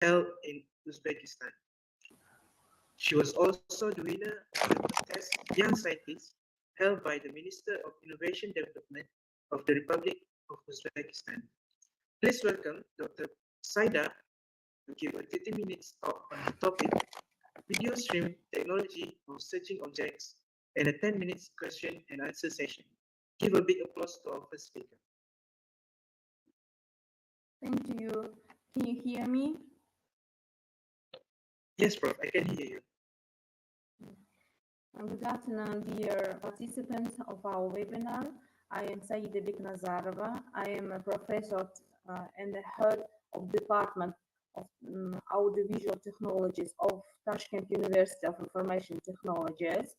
held in Uzbekistan. She was also the winner of the contest Young Scientist held by the Minister of Innovation Development of the Republic of Uzbekistan. Please welcome Dr. Saida to give a 30 minutes talk on the topic video stream technology of searching objects and a 10 minutes question and answer session. Give a big applause to our first speaker. Thank you. Can you hear me? Yes, Prof, I can hear you. Good afternoon, dear participants of our webinar. I am Saida Beknazarova. I am a professor and the head of Department of Audiovisual Technologies of Tashkent University of Information Technologies.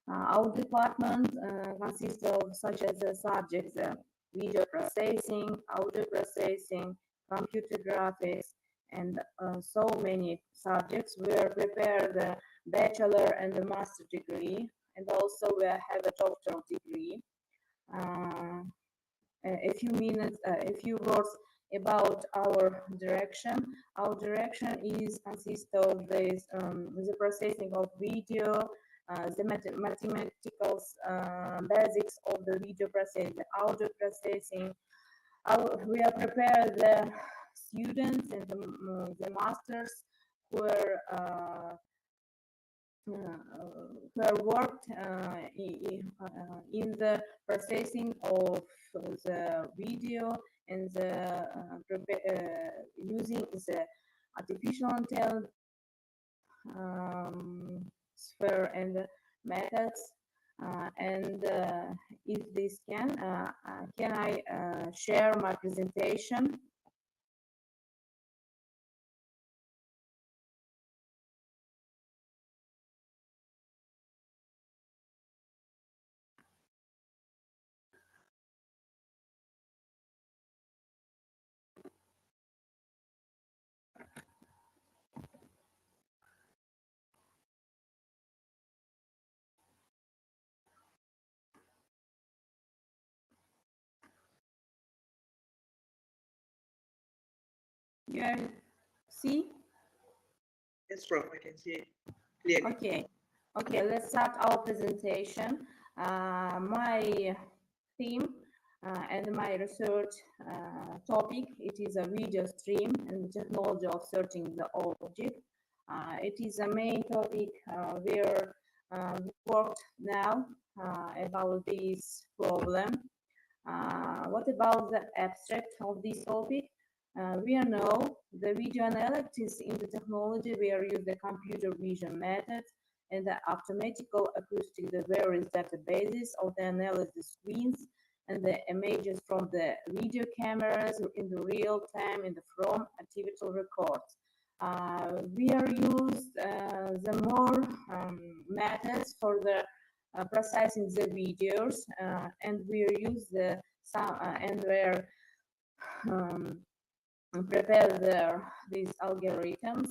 Our department consists of such as the subjects, video processing, audio processing, computer graphics, and so many subjects. We are prepared the bachelor and the master degree, and also we have a doctoral degree. A few words about our direction. Our direction is consists of this the processing of video, the mathematical basics of the video processing, the audio processing. We are prepared the students and the masters who are worked in the processing of the video and the using the artificial intelligence sphere and methods. And if this can I share my presentation? Yeah, see? Yes, Prof, I can see it clearly. Okay, let's start our presentation. My theme and my research topic, it is a video stream and the technology of searching the object. It is a main topic where we worked now about this problem. What about the abstract of this topic? We know the video analytics in the technology where use the computer vision method and the automatical acoustic, the various databases of the analysis screens and the images from the video cameras in the real time in the from activity records. We are used the more methods for the processing the videos and we use the and where prepare these algorithms.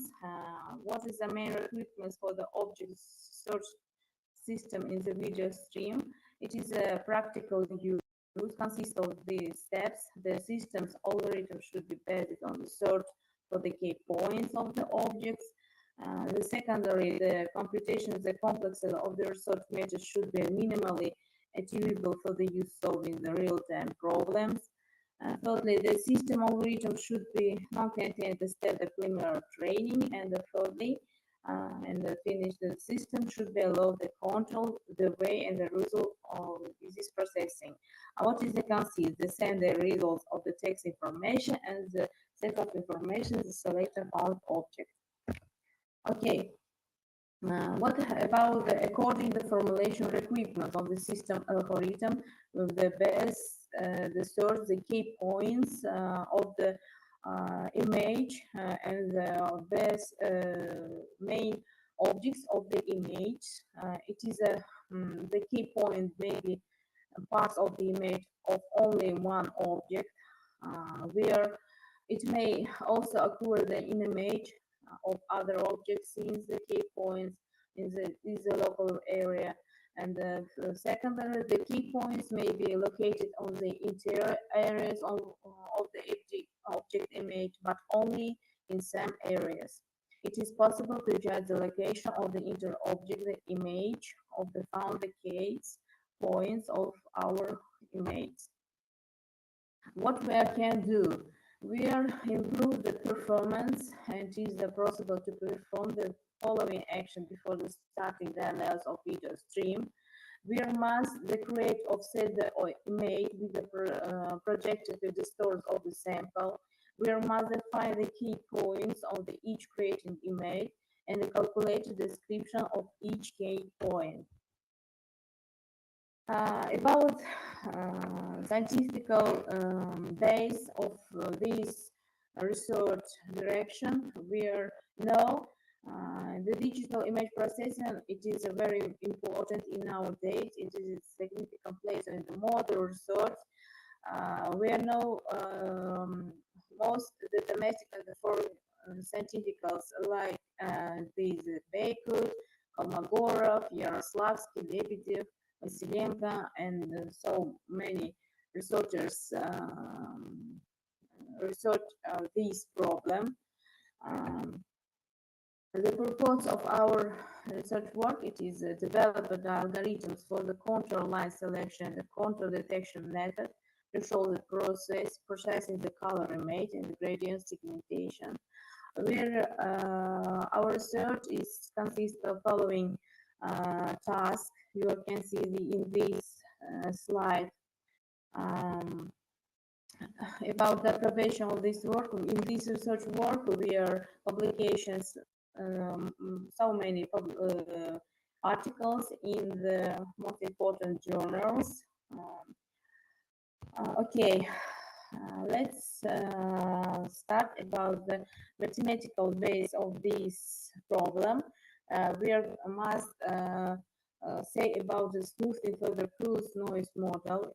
What is the main requirements for the object search system in the video stream? It is a practical use consists of these steps. The system's algorithm should be based on the search for the key points of the objects. The secondary, the computations, the complexity of the research methods should be minimally achievable for the use solving the real-time problems. Thirdly, the system algorithm should be non-contained instead of preliminary training. And thirdly, and finish, the system should be allowed to control the way and the result of this processing. What is the consist? The send the results of the text information and the set of information the selected found object. Okay. What about according the formulation requirements of the system algorithm with the best the search the key points of the image and the best main objects of the image. It is the key point maybe parts of the image of only one object where it may also occur in image of other objects since the key points in the local area. And secondly, the key points may be located on the interior areas of the object image, but only in some areas. It is possible to judge the location of the inter-object, the image of the found locates points of our image. What we can do? We are improve the performance, and it is possible to perform the following action before the starting the analysis of video stream. We must create offset the image with the projected to the source of the sample. We must define the key points of the each created image and calculate the description of each key point. About scientific base of this research direction, we know the digital image processing, it is very important in nowadays. It is a significant place in the modern research. We know most the domestic and the foreign scientificals like these Bekut, Kolmogorov, Yaroslavsky, Lebedev, Vasilenko, and so many researchers research this problem. The purpose of our research work, it is develop the algorithms for the contour line selection, the contour detection method to show the processing the color image and the gradient segmentation. Where our research consists of following tasks. You can see in this slide about the preparation of this work. In this research work, we are publications, so many articles in the most important journals. Okay, let's start about the mathematical base of this problem. We must say about the smoothing for the cruise noise model.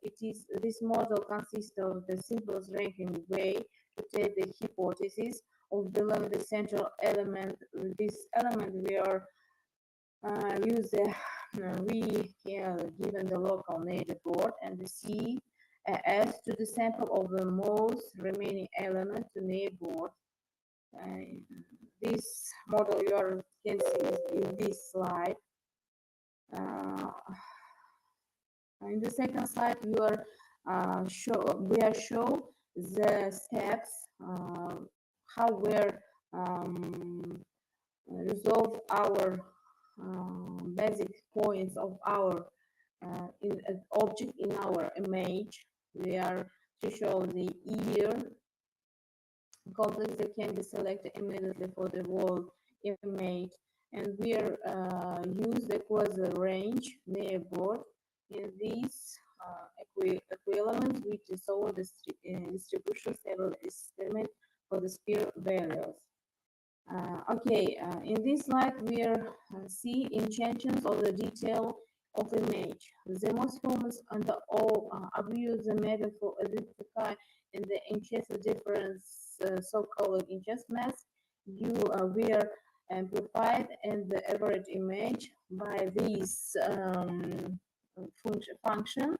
This model consists of the simplest ranking way to take the hypothesis of belonging the central element. This element we are use we given the local neighborhood and the C as to the sample of the most remaining element to neighborhood. This model you can see in this slide. In the second slide, we are show the steps how we resolve our basic points of our object in our image. We are to show the ear complex that can be selected immediately for the whole image, and we use the quasi range neighborhood in these equivalent, which is all the distribution level estimate for the sphere values. Okay, in this slide we see intentions of the detail of the image. The most famous and all abuse the method for identify in the inches of difference, so-called inches mass. You were amplified in the average image by this function.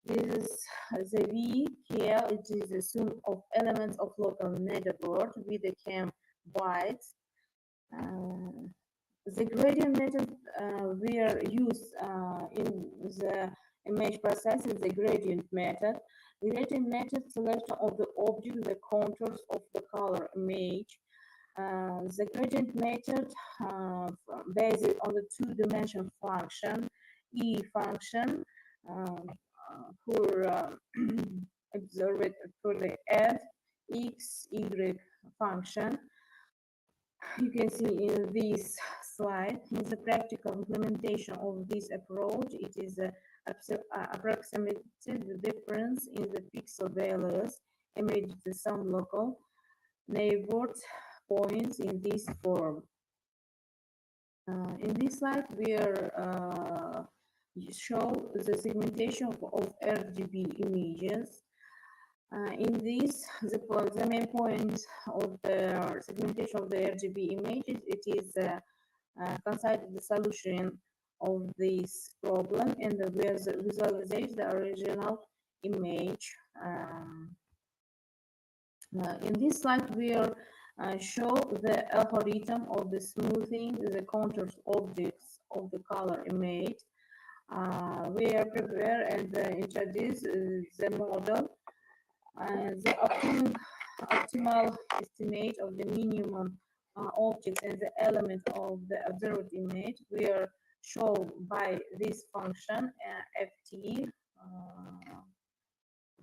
This is the V here. It is the sum of elements of local neighborhood with the cam bytes. The gradient method we are used in the image processing. The gradient method. The gradient method selection of the object, the contours of the color image. The gradient method based on the two-dimensional function, E function, for observed for the f, x, y function. You can see in this slide, in the practical implementation of this approach, it is approximated the difference in the pixel values imaged the some local neighborhood points in this form. In this slide, we are show the segmentation of RGB images. In this, the main point of the segmentation of the RGB images, it is consider the solution of this problem and visualize the original image. In this slide, we are show the algorithm of the smoothing the contours objects of the color image. We prepare and introduce the model and the optimal estimate of the minimum objects and the element of the observed image. We are shown by this function ft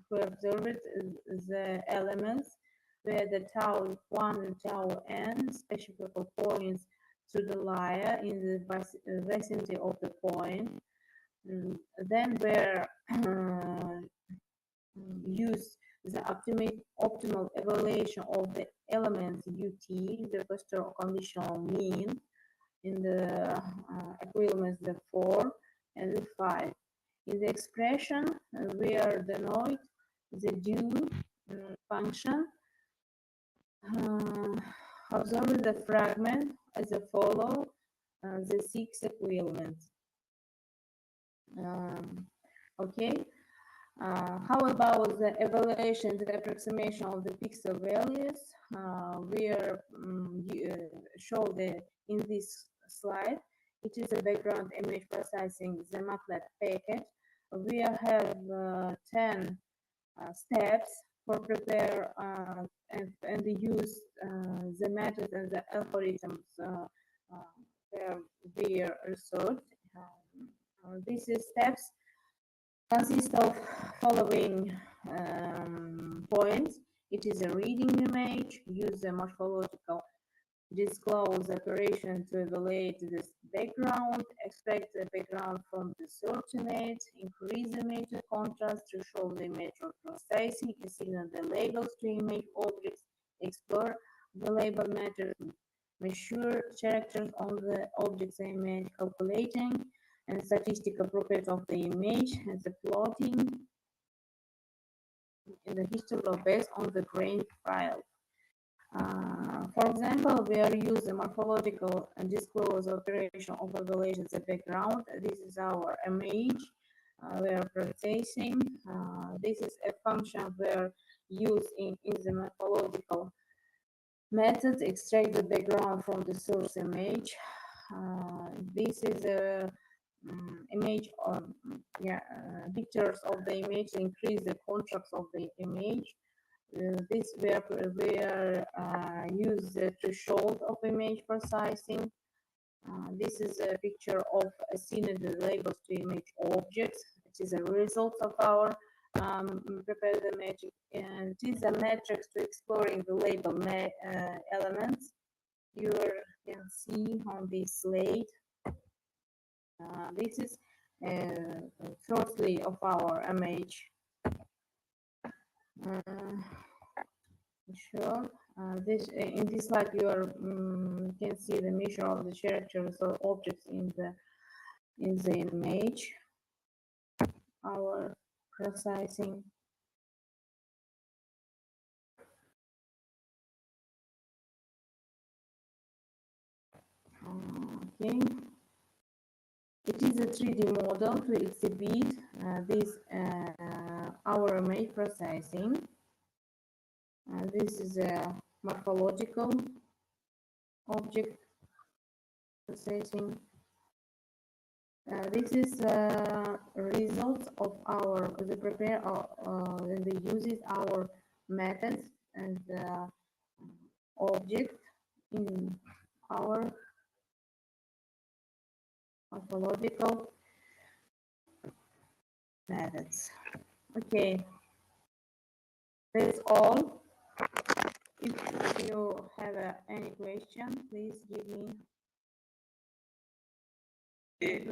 who observed the elements where the tau 1 and tau n specific points to the layer in the vicinity of the point. Then where use the optimal evaluation of the elements ut, the first conditional mean, in the equivalence the 4 and the 5. In the expression, we are denote the due function. Observe the fragment as a follow the 6 equivalents. Okay. How about the evaluation, the approximation of the pixel values? We are show in this slide. It is a background image processing, the MATLAB package. We have 10 steps for prepare and use the methods and the algorithms where we are researched. These steps consist of following points. It is a reading image, use the morphological disclose operation to evaluate this background, extract the background from the search image, increase the image contrast to show the image of processing, assign the labels to image objects, explore the label matters, measure characters on the object's image, calculating and statistical properties of the image, and the plotting in the histogram based on the grain file. For example, we are using morphological and disclose operation of evaluation the background. This is our image we are processing. This is a function we are using in the morphological method, extract the background from the source image. This is a image of pictures of the image, increase the contrast of the image. This we are use the threshold of image processing. This is a picture of assigning the labels to image objects. It is a result of our prepare the magic, and it is a matrix to exploring the label elements. You can see on this slide. This is firstly of our image. Sure. This in this slide you are can see the measure of the characters or objects in the image. Our processing. Okay. It is a 3D model to exhibit this our image processing. This is a morphological object processing. This is results of our the prepare and the uses our methods and object in our morphological methods. Okay, that's all. If you have any question, please give me. Okay,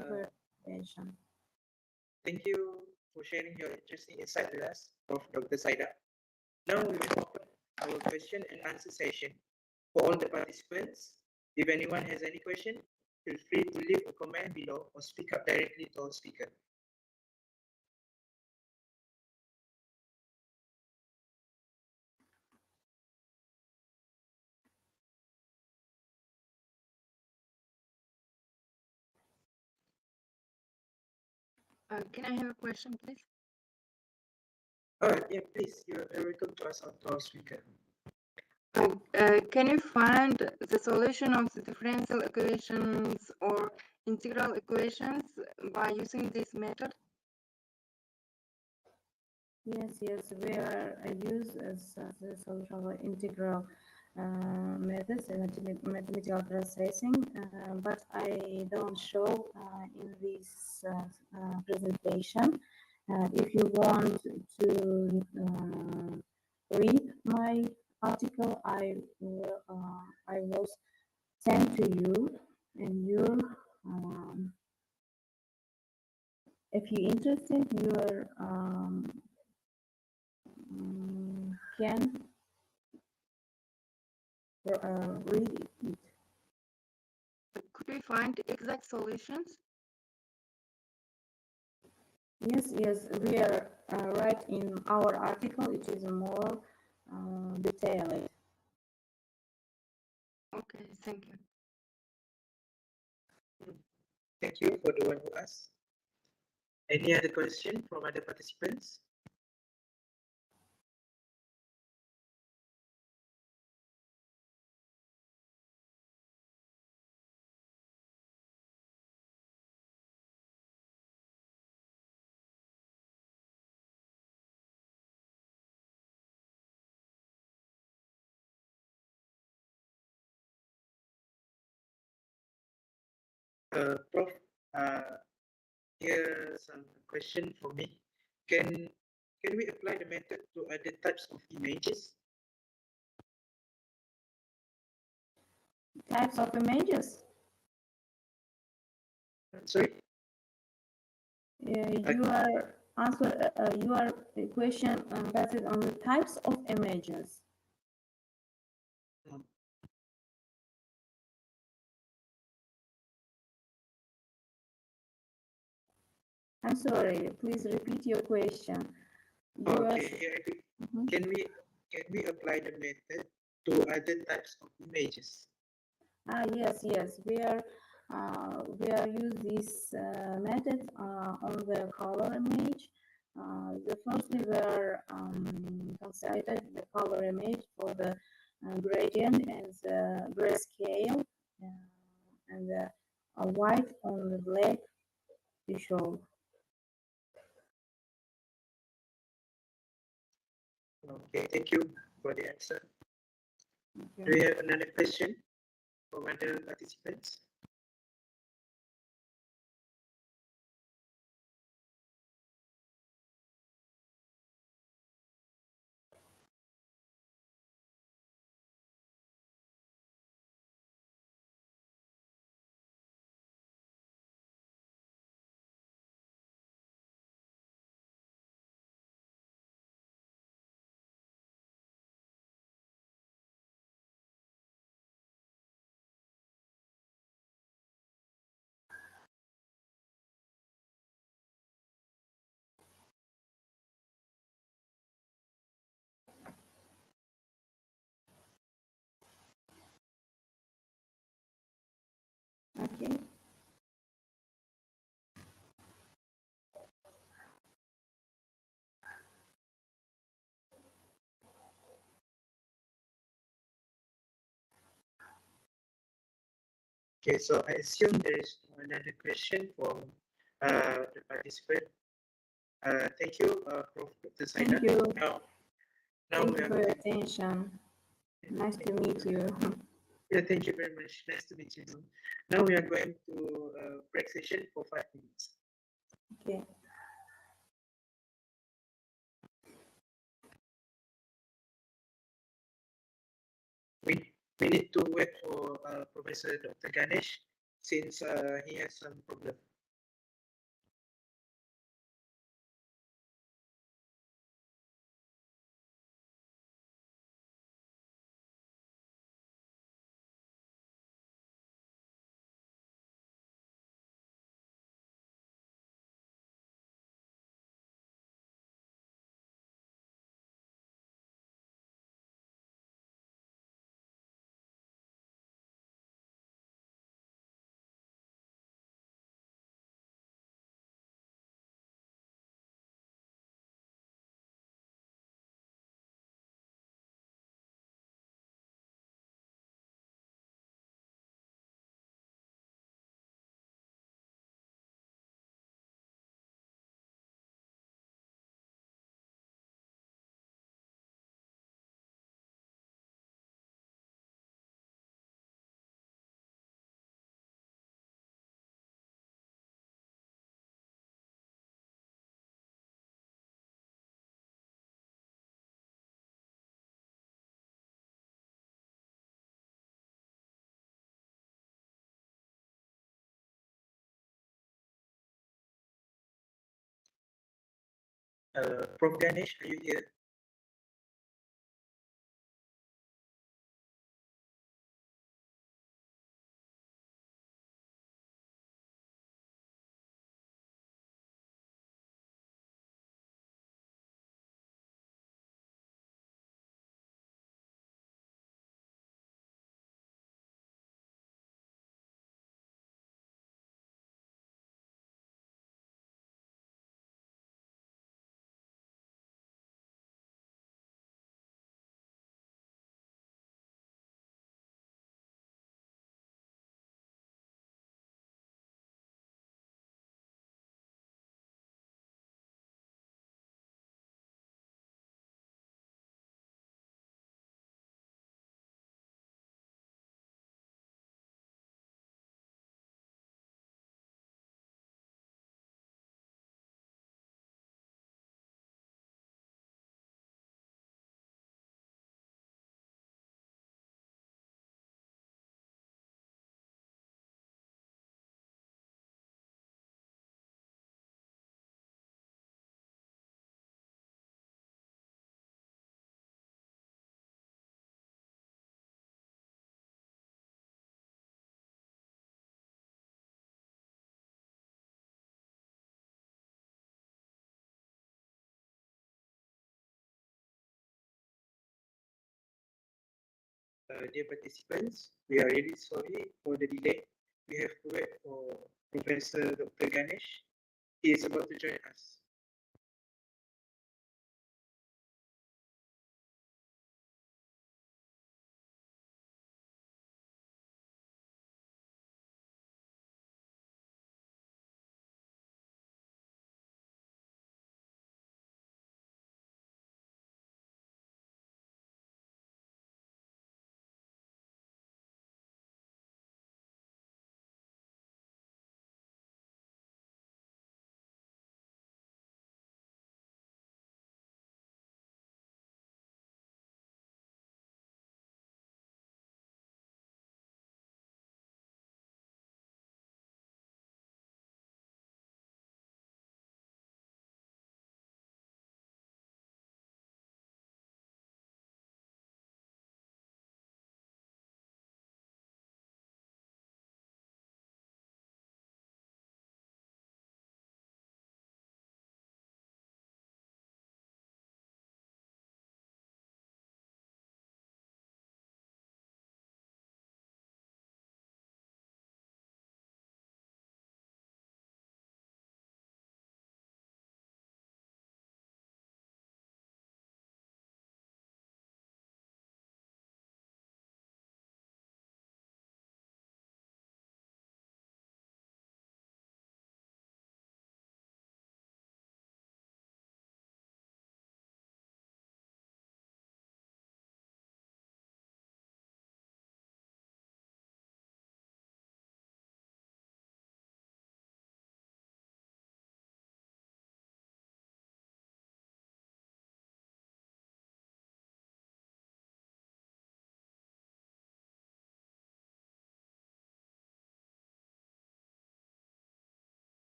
thank you for sharing your interesting insight with us, Prof Dr. Saida. Now we will open our question and answer session for all the participants. If anyone has any question, feel free to leave a comment below or speak up directly to our speaker. Can I have a question, please? All right, yeah, please, you're welcome to us or to our speaker. Can you find the solution of the differential equations or integral equations by using this method? Yes, where I use as the solution of integral methods and mathematical processing, but I don't show in this presentation. If you want to read my article, I will send to you, and you, if you're interested, you are can read it. Could we find exact solutions? Yes, we are right in our article. It is more detailed. Okay, thank you. Thank you for the one who asked. Any other question from other participants? Prof, here's some question for me. Can we apply the method to other types of images? Types of images. Sorry? You are answer. You are a question based on the types of images. I'm sorry. Please repeat your question. Okay. Can we apply the method to other types of images? Yes. We are use this method on the color image. The firstly we are considered the color image for the gradient and the grayscale and the white on the black to show. Okay, thank you for the answer. Okay. Do you have another question from other participants? Okay. Okay, so I assume there is another question from the participant. Thank you, Prof Dr. Saida. Thank you. Now Thank we you are for your going. attention. Nice to meet you. Yeah, thank you very much. Nice to meet you. Now we are going to break session for 5 minutes. Okay. We need to wait for Professor Dr. Ganesh since he has some problem. Prof Ganesh, are you here? Dear participants, we are really sorry for the delay. We have to wait for Professor Dr. Ganesh. He is about to join us.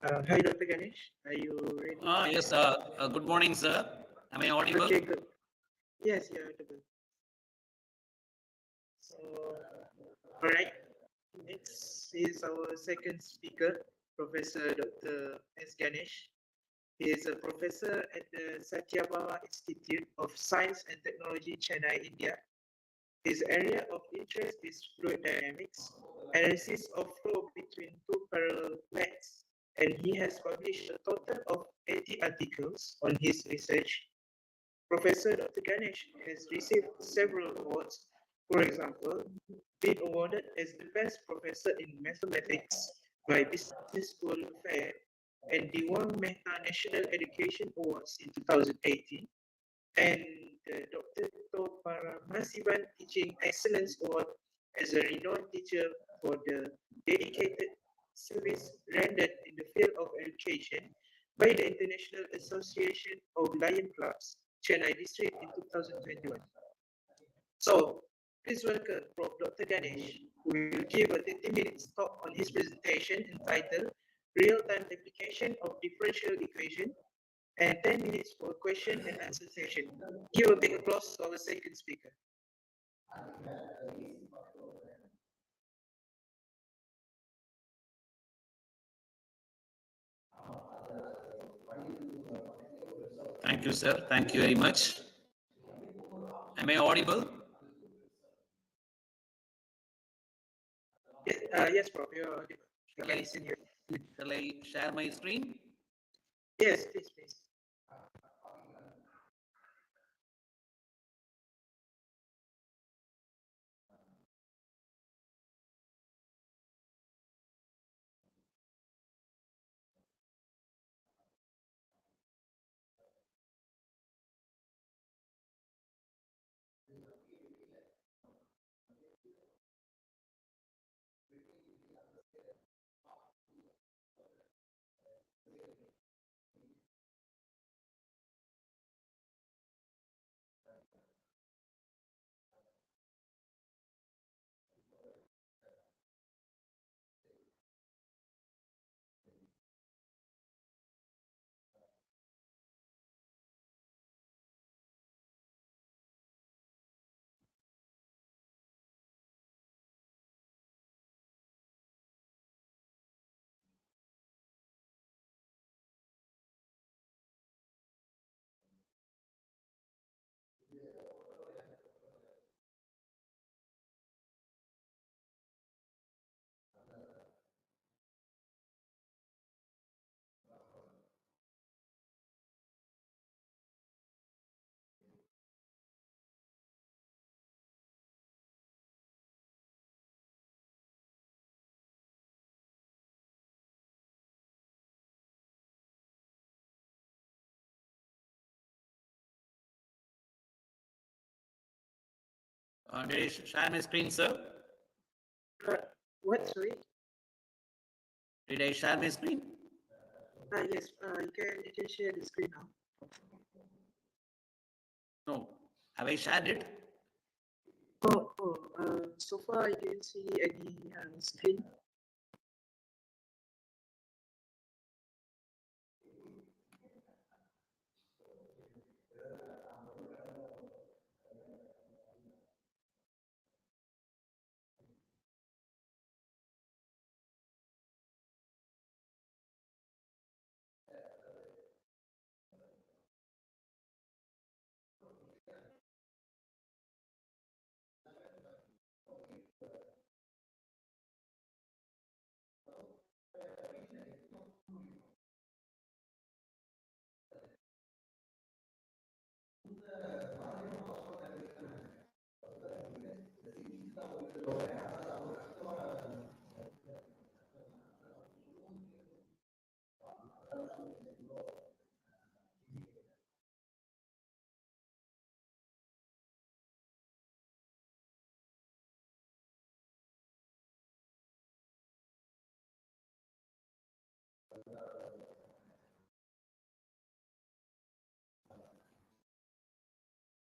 Hi, Dr. Ganesh. Are you ready? Yes, good morning, sir. Am I audible? Okay, good. Yes, you're audible. So, all right. Next is our second speaker, Professor Dr. S. Ganesh. He is a professor at the Sathyabama Institute of Science and Technology, Chennai, India. His area of interest is fluid dynamics, analysis of flow between two parallel plates, and he has published a total of 80 articles on his research. Professor Dr. Ganesh has received several awards, for example, being awarded as the best professor in mathematics by Business School Fair and the Wang Mehta National Education Awards in 2018, and the Dr. Paramasivan Teaching Excellence Award as a renowned teacher for the dedicated service rendered in the field of education by the International Association of Lion Clubs, Chennai District in 2021. So, please welcome Prof Dr. Ganesh, who will give a 30 minutes talk on his presentation entitled Real-Time Application of Differential Equation and 10 minutes for question and answer session. Give a big applause to our second speaker. Thank you, sir. Thank you very much. Am I audible? Yes, Prof, you're audible. You can listen here. Shall I share my screen? Yes, please. Did I share my screen, sir? What, sorry? Did I share my screen? Yes, you can share the screen now. No. Have I shared it? So far I didn't see any screen.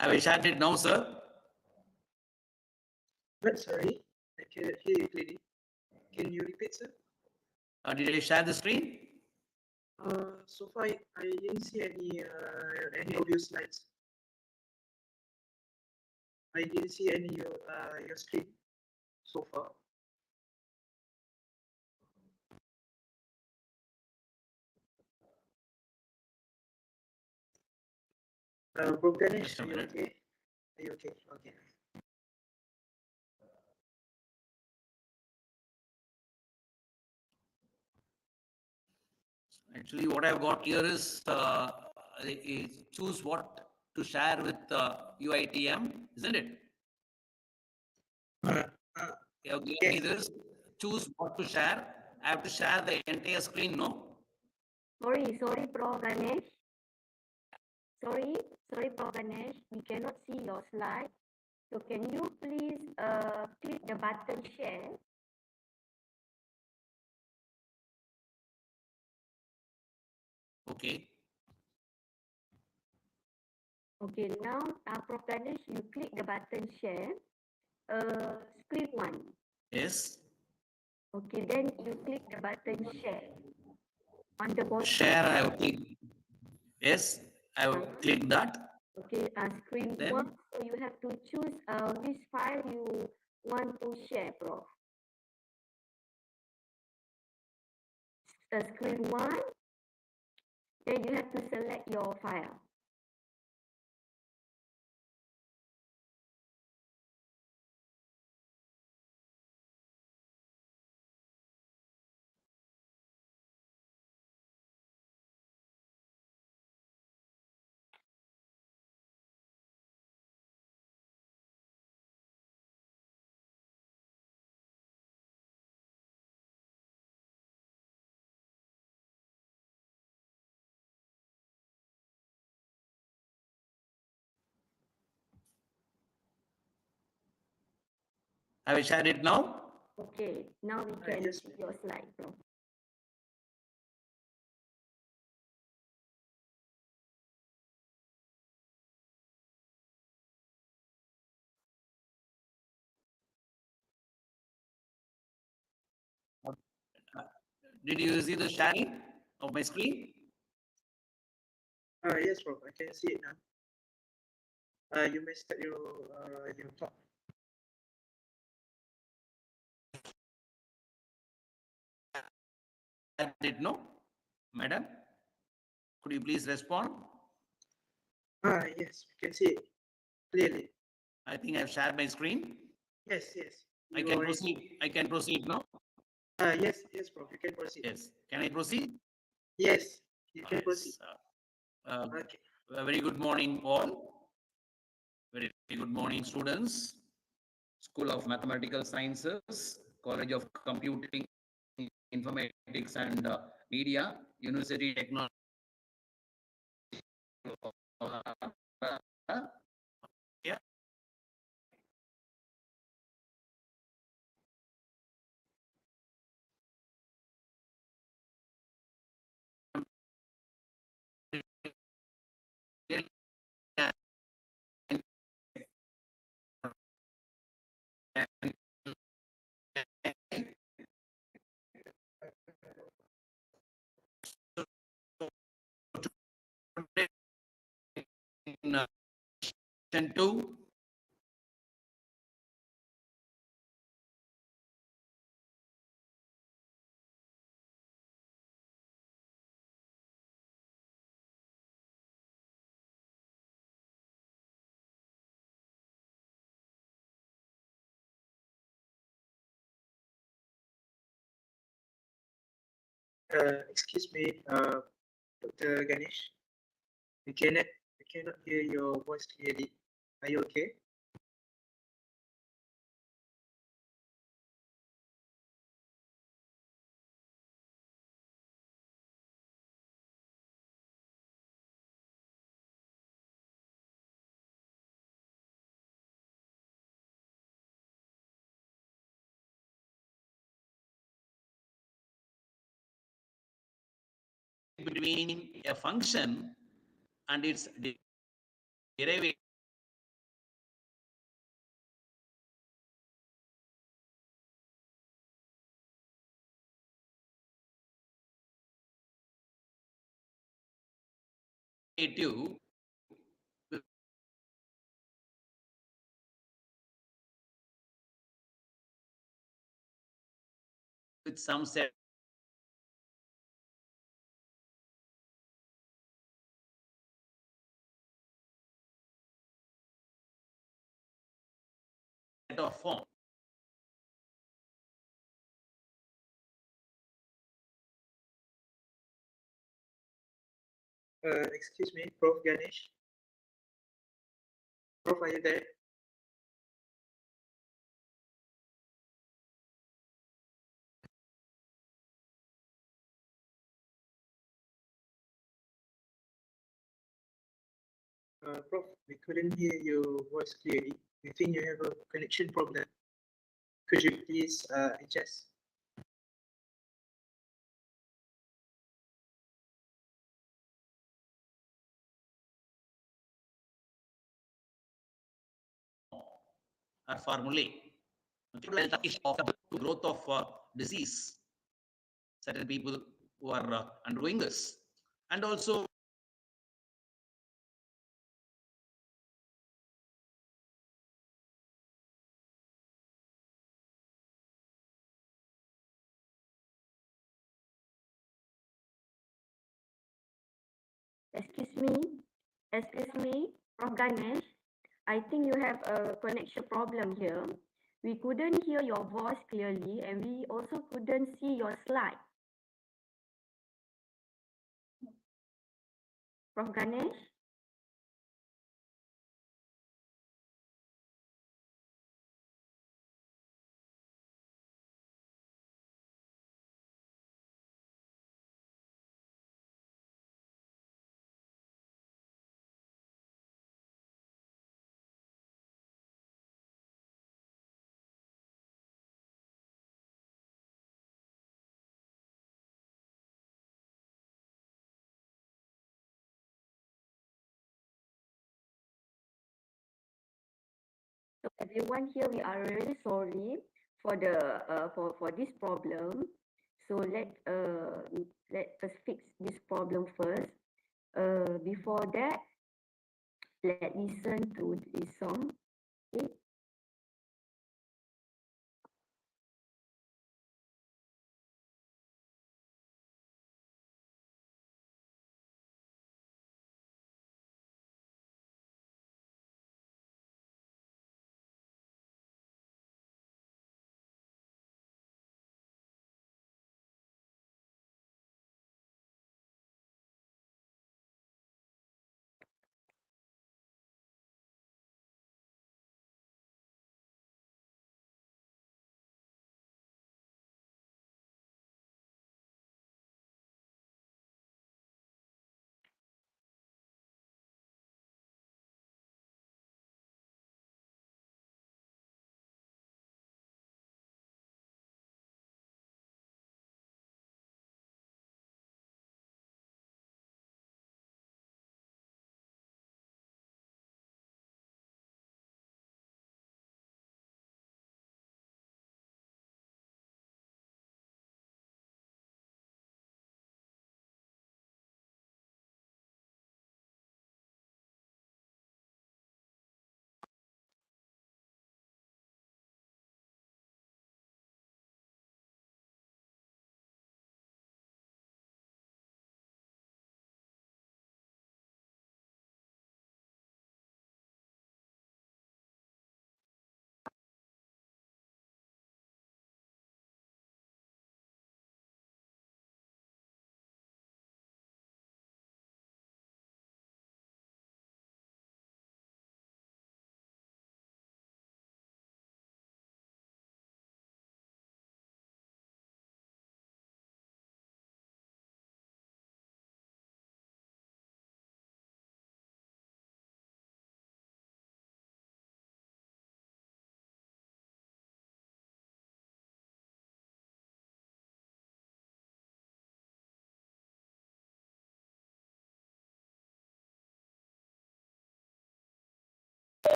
Have I shared it now, sir? But sorry, I cannot hear you clearly. Can you repeat, sir? Did I share the screen? So far, I didn't see any of your slides. I didn't see any your screen so far. Prof Ganesh, Just a are you minute. okay? Are you okay? Okay. Actually, what I've got here is choose what to share with UITM, isn't it? Uh, You have given me yes. this. Choose what to share. I have to share the entire screen, no? Sorry, Prof Ganesh. Sorry, Prof Ganesh. We cannot see your slide. So can you please click the button share? Okay. Okay, now Prof Ganesh, you click the button share. Screen 1. Yes. Okay, then you click the button share. On the bottom. Share, I have clicked. Yes, I have clicked that. Okay, screen Then? 1. So you have to choose which file you want to share, Prof. Screen 1. Then you have to select your file. Have I shared it now? Okay, now we can yes, see your slide, Prof. Did you see the sharing of my screen? Yes, Prof. I can see it now. You may start your talk. Did no, madam? Could you please respond? Yes, we can see it clearly. I think I've shared my screen. Yes, yes. I can proceed. I can proceed now. Yes, Prof. You can proceed. Yes. Can I proceed? Yes, you can proceed. Yes. Okay. A very good morning, all. Very good morning, students. School of Mathematical Sciences, College of Computing, Informatics and Media, University Technology. Yeah. In section 2, Excuse me, Dr. Ganesh. We cannot hear your voice clearly. Are you okay? between a function and its derivative native with some set of form. Excuse me, Prof Ganesh. Prof, are you there? Prof, we couldn't hear your voice clearly. We think you have a connection problem. Could you please adjust? Or formulae. Of the growth of disease. Certain people who are undergoing this. And also Excuse me, Prof Ganesh. I think you have a connection problem here. We couldn't hear your voice clearly and we also couldn't see your slide. Prof Ganesh? So everyone here, we are really sorry for the for this problem. So let us fix this problem first. Before that, let's listen to this song. Okay.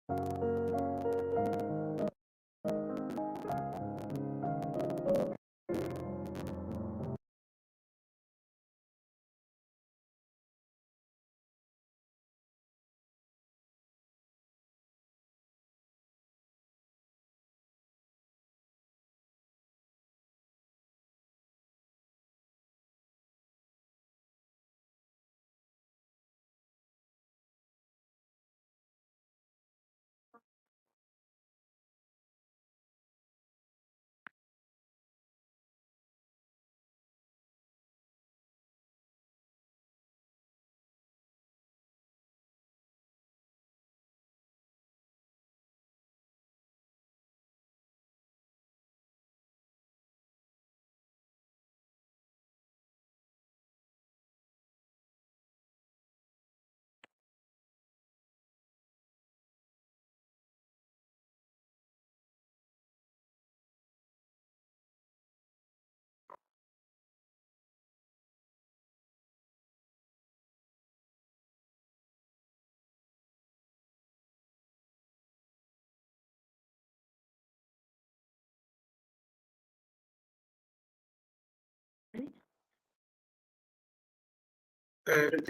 Dr.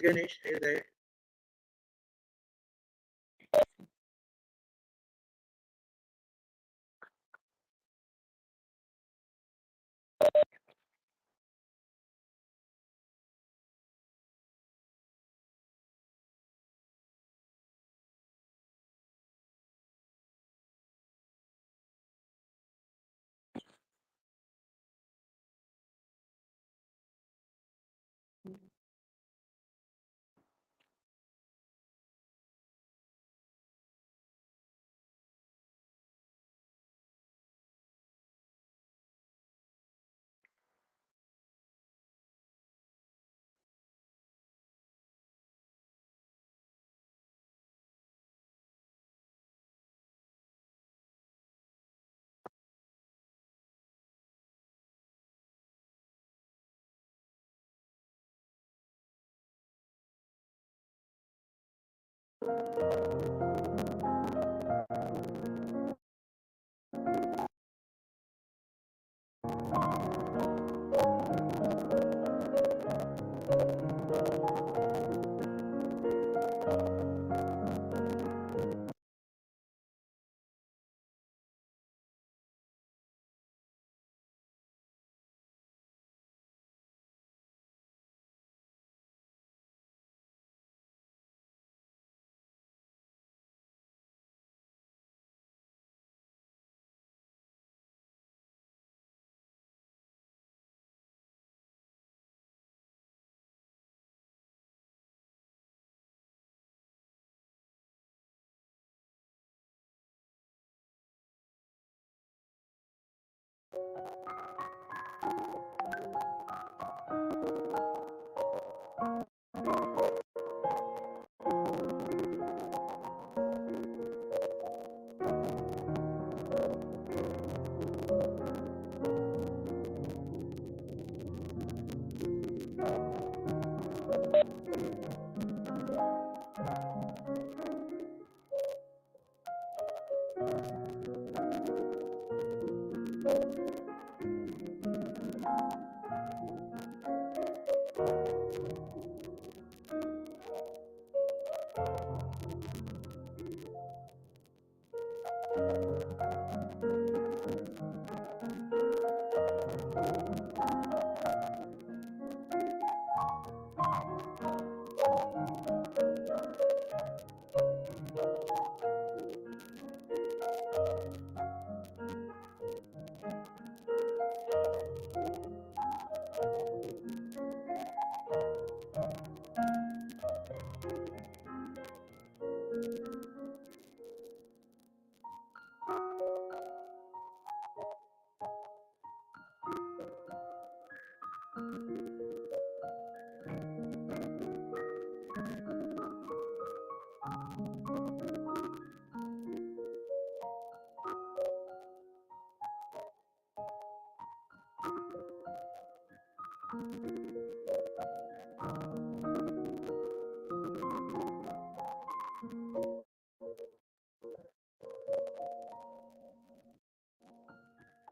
Ganesh, are you there?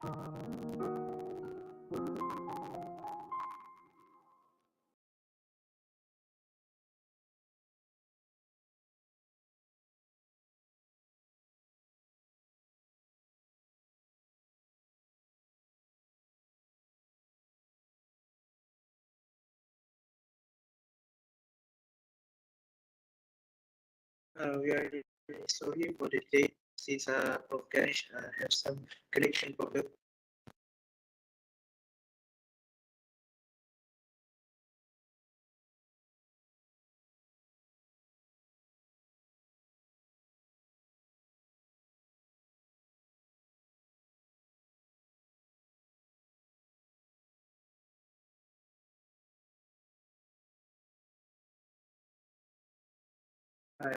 We are really sorry for the delay since Prof Ganesh have some connection problem.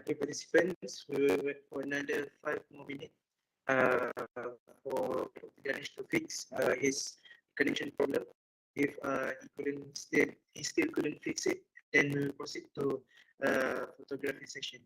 Dear participants, we will wait for another 5 more minutes for Ganesh to fix his connection problem. If he still couldn't fix it, then we will proceed to photography session.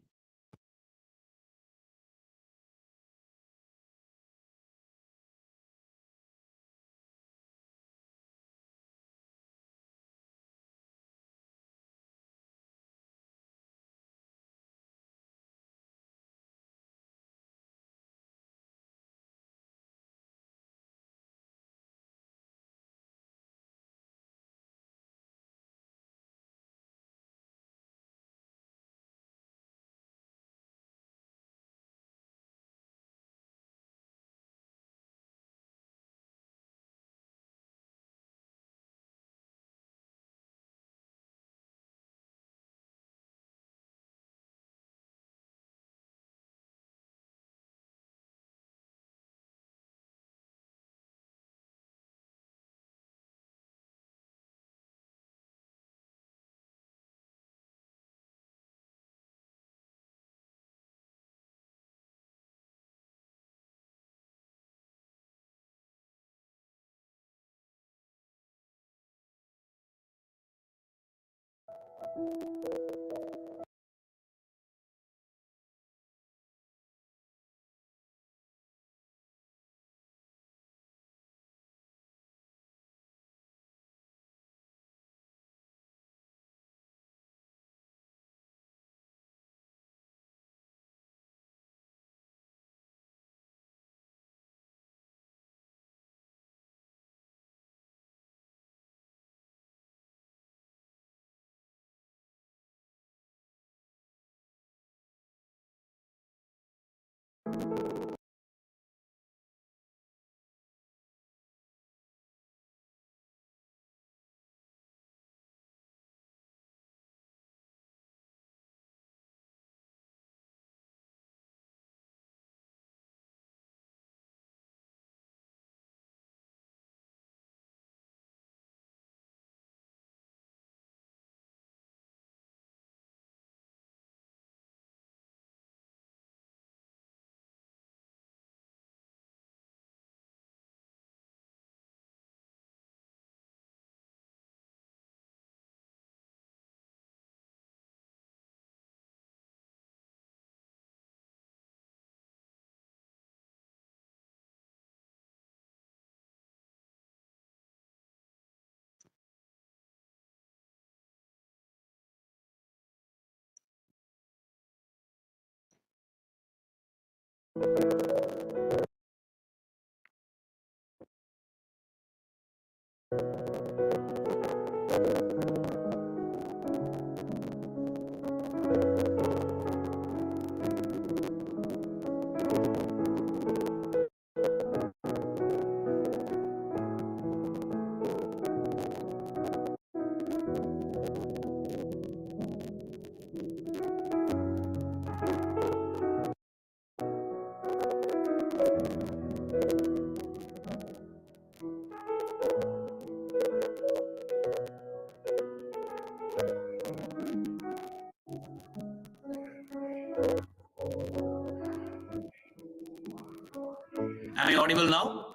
Am I audible now?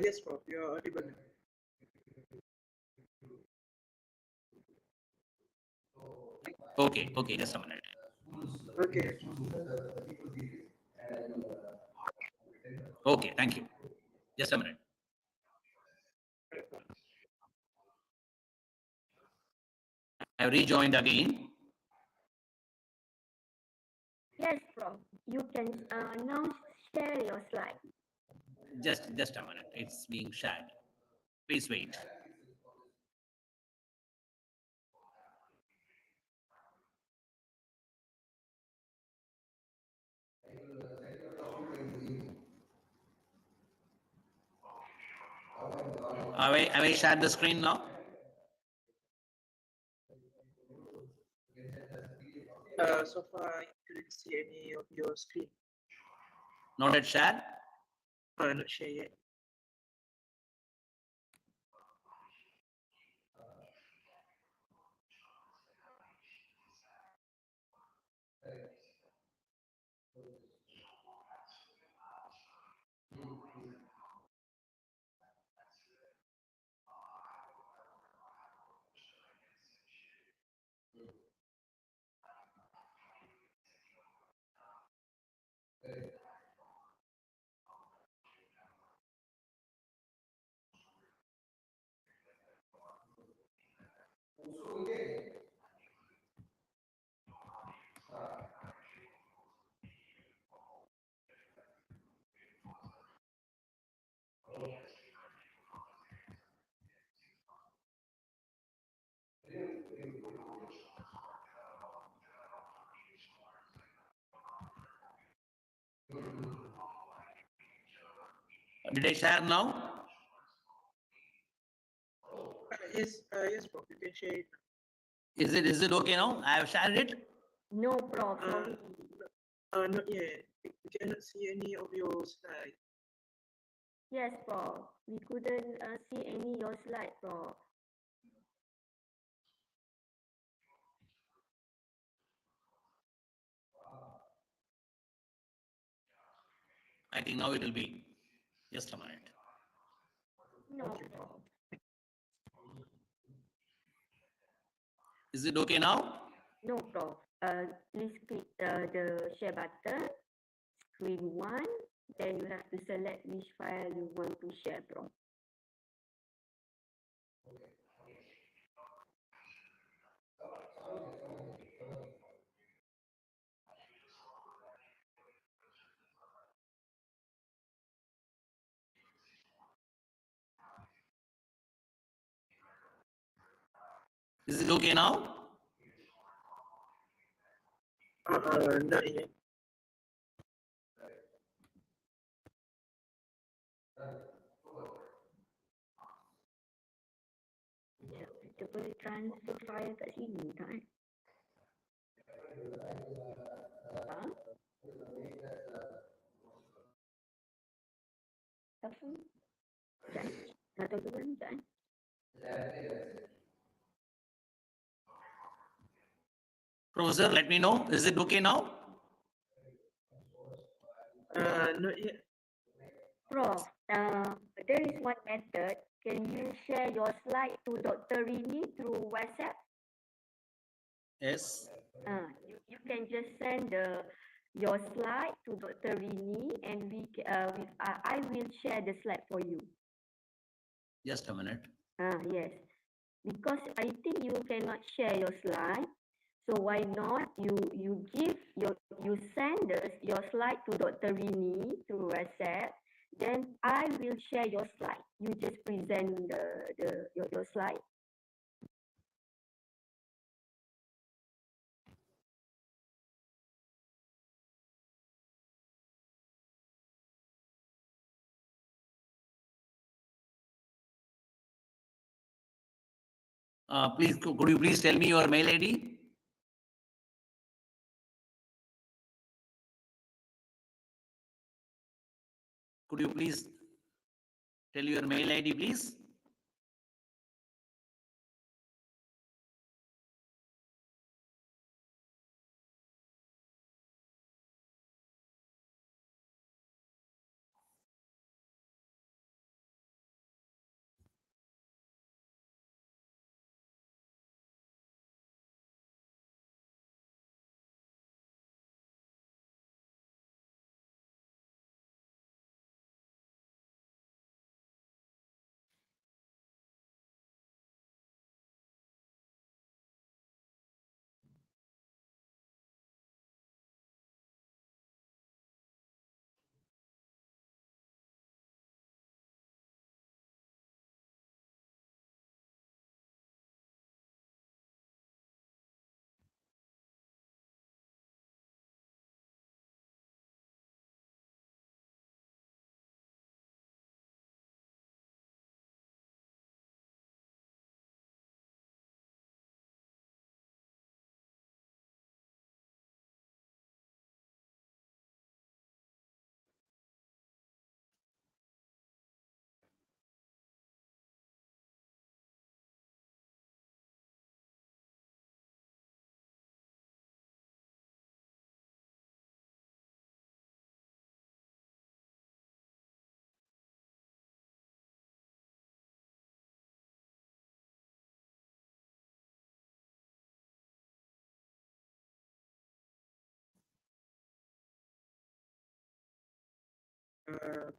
Yes, Prof, you are audible. Okay, just a minute. Okay. Okay, thank you. Just a minute. I have rejoined again. Yes, Prof. You can now share your slide. Just a minute. It's being shared. Please wait. Have I shared the screen now? So far, I couldn't see any of your screen. Not yet shared? Not sure yet. Did I share now? Yes, Prof. You can share it. Is it okay now? I have shared it. No, Prof. Uh, Sorry. Not yet. We cannot see any of your slide. Yes, Prof. We couldn't see any your slide, Prof. I think now it will be. Just a minute. No, Prof. Is it okay now? No, Prof. Please click the share button, screen 1, then you have to select which file you want to share, Prof. Is it okay now? Not yet. Kita boleh transfer file kat sini kan? Ha? Apa? Sekejap. Nak tahu tu kan? Sekejap. Professor, let me know. Is it okay now? Not yet. Prof, there is one method. Can you share your slide to Dr. Rini through WhatsApp? Yes. You can just send your slide to Dr. Rini and I will share the slide for you. Just a minute. Yes, because I think you cannot share your slide. So why not you send your slide to Dr. Rini through WhatsApp. Then I will share your slide. You just present your slide. Please, could you please tell me your mail ID? Could you please tell your mail ID, please?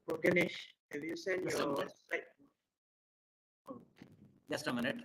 For Ganesh, have you sent Just a your minute. slide? Just a minute.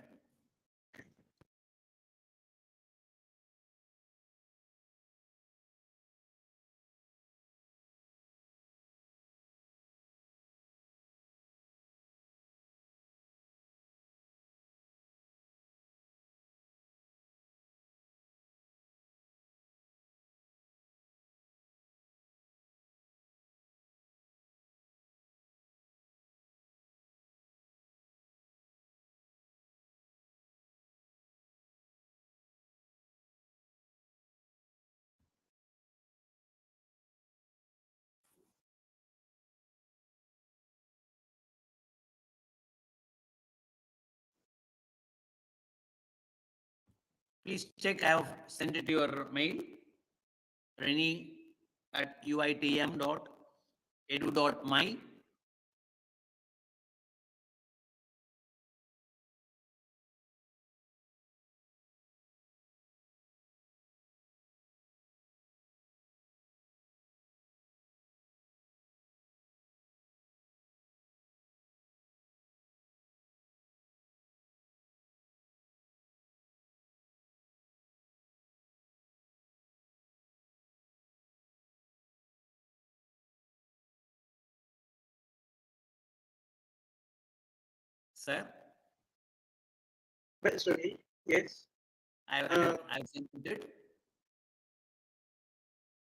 Please check. I have sent it to your mail. Reni@uitm.edu.my. Sir, But sorry, yes. I've sent it.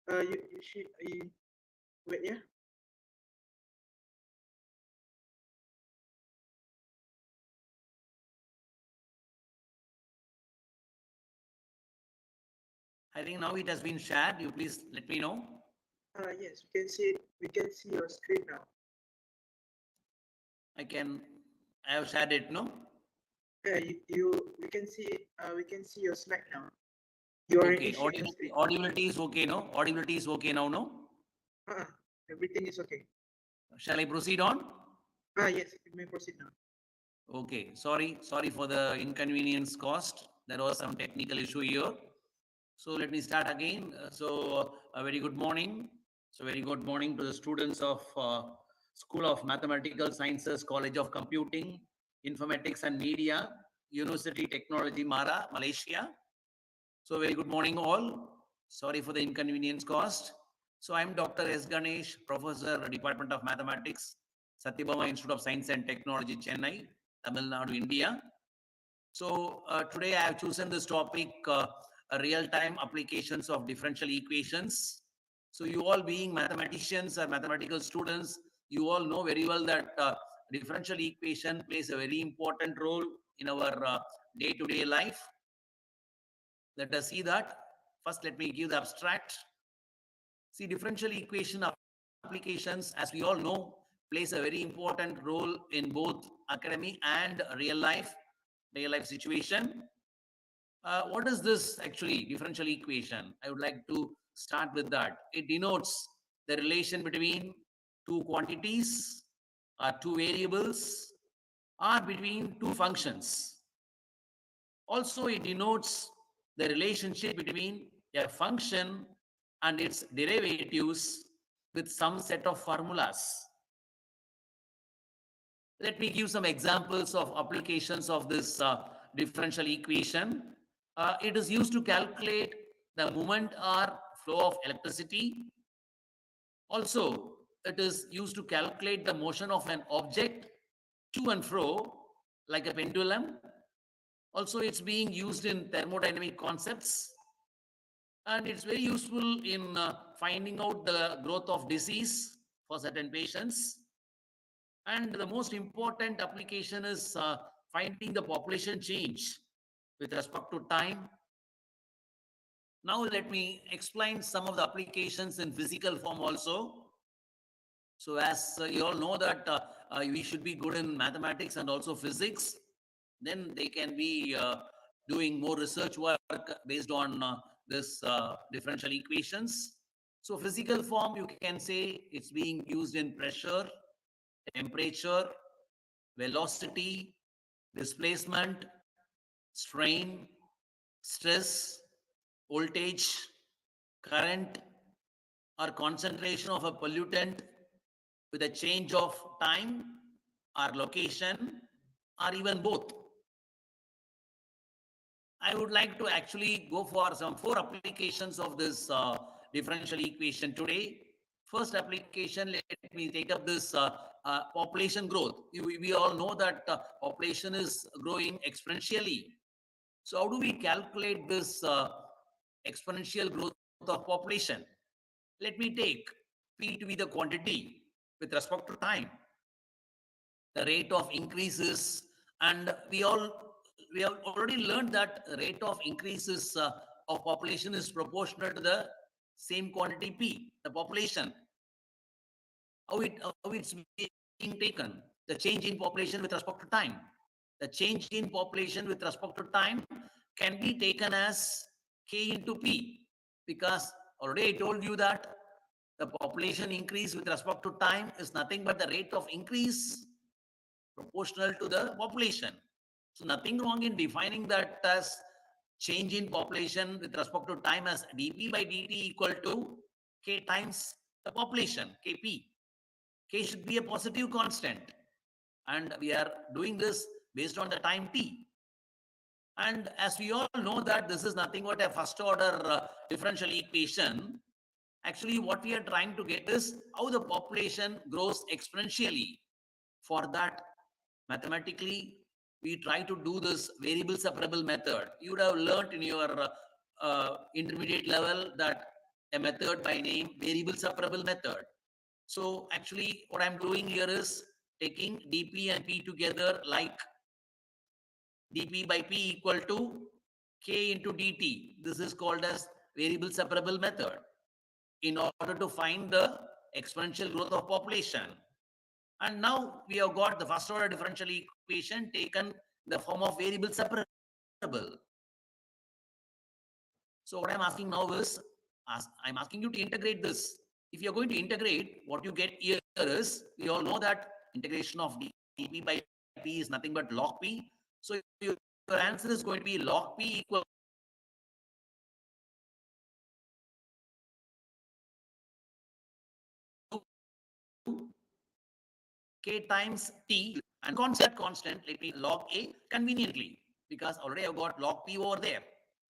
You should, wait, yeah. I think now it has been shared. You please let me know. Yes, we can see it. We can see your screen now. I have shared it, no? Yeah, we can see it. We can see your slide now. You already Okay, shared your screen. audibility is okay, no? Audibility is okay now, no? Uh-uh, everything is okay. Shall I proceed on? Yes, you may proceed now. Okay, sorry for the inconvenience caused. There was some technical issue here. So let me start again. A very good morning. So very good morning to the students of School of Mathematical Sciences, College of Computing, Informatics and Media, University Technology Mara, Malaysia. So very good morning all. Sorry for the inconvenience caused. So I'm Dr. S. Ganesh, Professor, Department of Mathematics, Sathyabama Institute of Science and Technology, Chennai, Tamil Nadu, India. So today I have chosen this topic, real-time applications of differential equations. So you all being mathematicians or mathematical students, you all know very well that differential equation plays a very important role in our day-to-day life. Let us see that. First, let me give the abstract. See, differential equation applications, as we all know, plays a very important role in both academic and real life situation. What is this actually, differential equation? I would like to start with that. It denotes the relation between two quantities or two variables or between two functions. Also, it denotes the relationship between a function and its derivatives with some set of formulas. Let me give some examples of applications of this differential equation. It is used to calculate the movement or flow of electricity. Also, it is used to calculate the motion of an object to and fro, like a pendulum. Also, it's being used in thermodynamic concepts. And it's very useful in finding out the growth of disease for certain patients. And the most important application is finding the population change with respect to time. Now let me explain some of the applications in physical form also. So as you all know that we should be good in mathematics and also physics, then they can be doing more research work based on this differential equations. So physical form, you can say it's being used in pressure, temperature, velocity, displacement, strain, stress, voltage, current, or concentration of a pollutant, with a change of time or location or even both. I would like to actually go for some 4 applications of this differential equation today. First application, let me take up this population growth. We all know that population is growing exponentially. So how do we calculate this exponential growth of population? Let me take P to be the quantity with respect to time. The rate of increases, and we have already learned that rate of increases of population is proportional to the same quantity P, the population. How it's being taken, the change in population with respect to time. The change in population with respect to time can be taken as K into P, because already I told you that the population increase with respect to time is nothing but the rate of increase proportional to the population. So nothing wrong in defining that as change in population with respect to time as dP by dt equal to K times the population, Kp. K should be a positive constant. And we are doing this based on the time t. And as we all know that this is nothing but a first order differential equation, actually what we are trying to get is how the population grows exponentially. For that, mathematically, we try to do this variable separable method. You would have learned in your intermediate level that a method by name variable separable method. So actually what I'm doing here is taking dp and p together, like dp by p equal to k into dt. This is called as variable separable method in order to find the exponential growth of population. And now we have got the first order differential equation taken in the form of variable separable. So what I'm asking now is, I'm asking you to integrate this. If you're going to integrate, what you get here is, we all know that integration of dp by p is nothing but log p. So your answer is going to be log p equal to k times t, and constant, let me log a conveniently, because already I've got log p over there.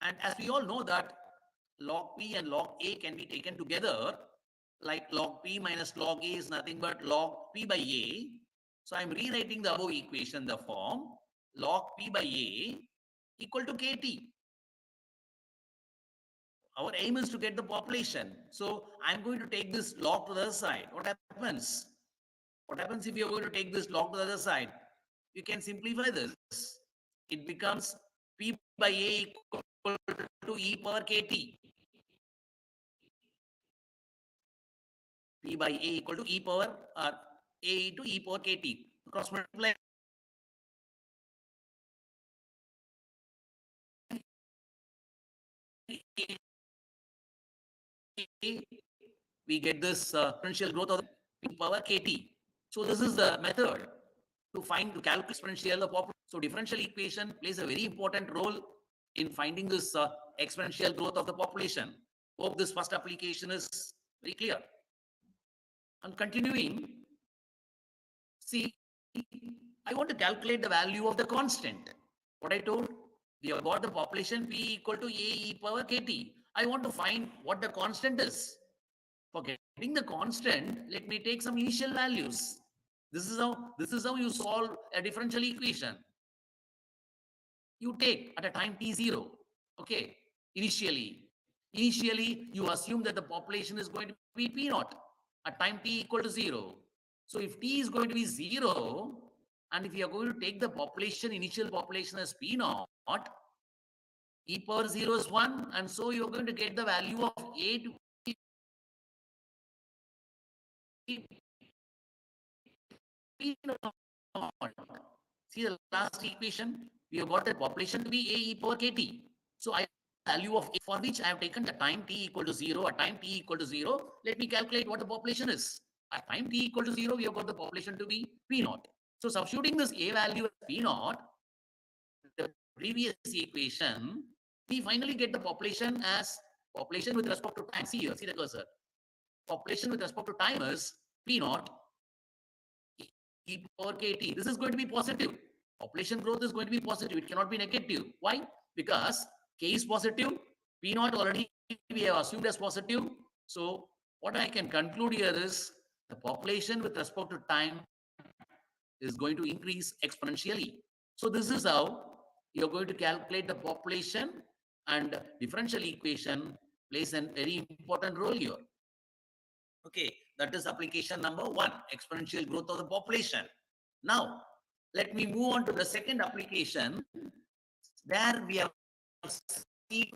And as we all know that log p and log a can be taken together, like log p minus log a is nothing but log p by a. So I'm rewriting the above equation in the form log p by a equal to kt. Our aim is to get the population. So I'm going to take this log to the other side. What happens? What happens if you're going to take this log to the other side? You can simplify this. It becomes p by a equal to e power kt. P by a equal to e power or a to e power kt. Cross multiply. We get this exponential growth of p power kt. So this is the method to calculate exponential of population. So differential equation plays a very important role in finding this exponential growth of the population. Hope this first application is very clear. And continuing, see, I want to calculate the value of the constant. What I told, we have got the population p equal to a e power kt. I want to find what the constant is. For getting the constant, let me take some initial values. This is how you solve a differential equation. You take at a time t0, okay, initially you assume that the population is going to be p naught at time t equal to 0. So if t is going to be 0, and if you are going to take the initial population as p naught, e power 0 is 1, and so you're going to get the value of a to p naught. See the last equation, we have got the population to be a e power kt. So I value of a, for which I have taken the time t equal to 0, at time t equal to 0, let me calculate what the population is. At time t equal to 0, we have got the population to be p naught. So substituting this a value as p naught, the previous equation, we finally get the population as population with respect to time. See here, see the cursor. Population with respect to time is p naught e power kt. This is going to be positive. Population growth is going to be positive. It cannot be negative. Why? Because k is positive. P naught already we have assumed as positive. So what I can conclude here is the population with respect to time is going to increase exponentially. So this is how you're going to calculate the population, and differential equation plays a very important role here. Okay, that is application number one, exponential growth of the population. Now, let me move on to the second application. There we have seen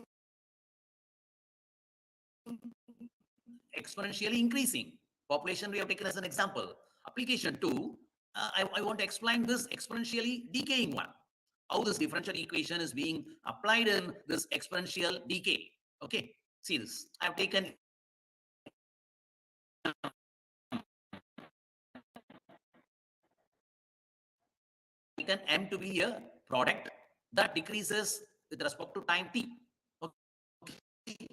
exponentially increasing. Population we have taken as an example. Application two, I want to explain this exponentially decaying one. How this differential equation is being applied in this exponential decay. Okay, see this. I have taken M to be a product that decreases with respect to time t. Okay.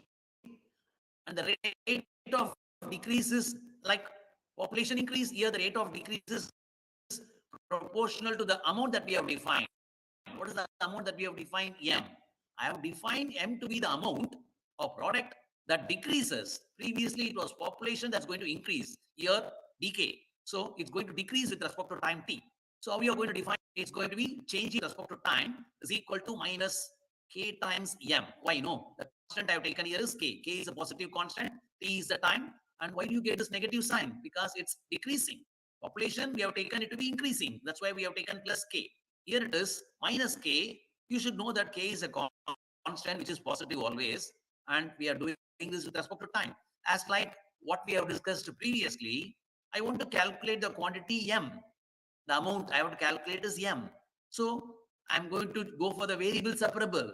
And the rate of decrease is like population increase. Here the rate of decrease is proportional to the amount that we have defined. What is the amount that we have defined? M. I have defined M to be the amount of product that decreases. Previously it was population that's going to increase. Here decay. So it's going to decrease with respect to time t. So how we are going to define, it's going to be changing with respect to time is equal to minus k times m. Why? No, the constant I have taken here is k. K is a positive constant, t is the time. And why do you get this negative sign? Because it's decreasing. Population, we have taken it to be increasing. That's why we have taken plus k. Here it is minus k. You should know that k is a constant which is positive always. And we are doing this with respect to time. As like what we have discussed previously, I want to calculate the quantity m. The amount I have to calculate is m. So I'm going to go for the variable separable.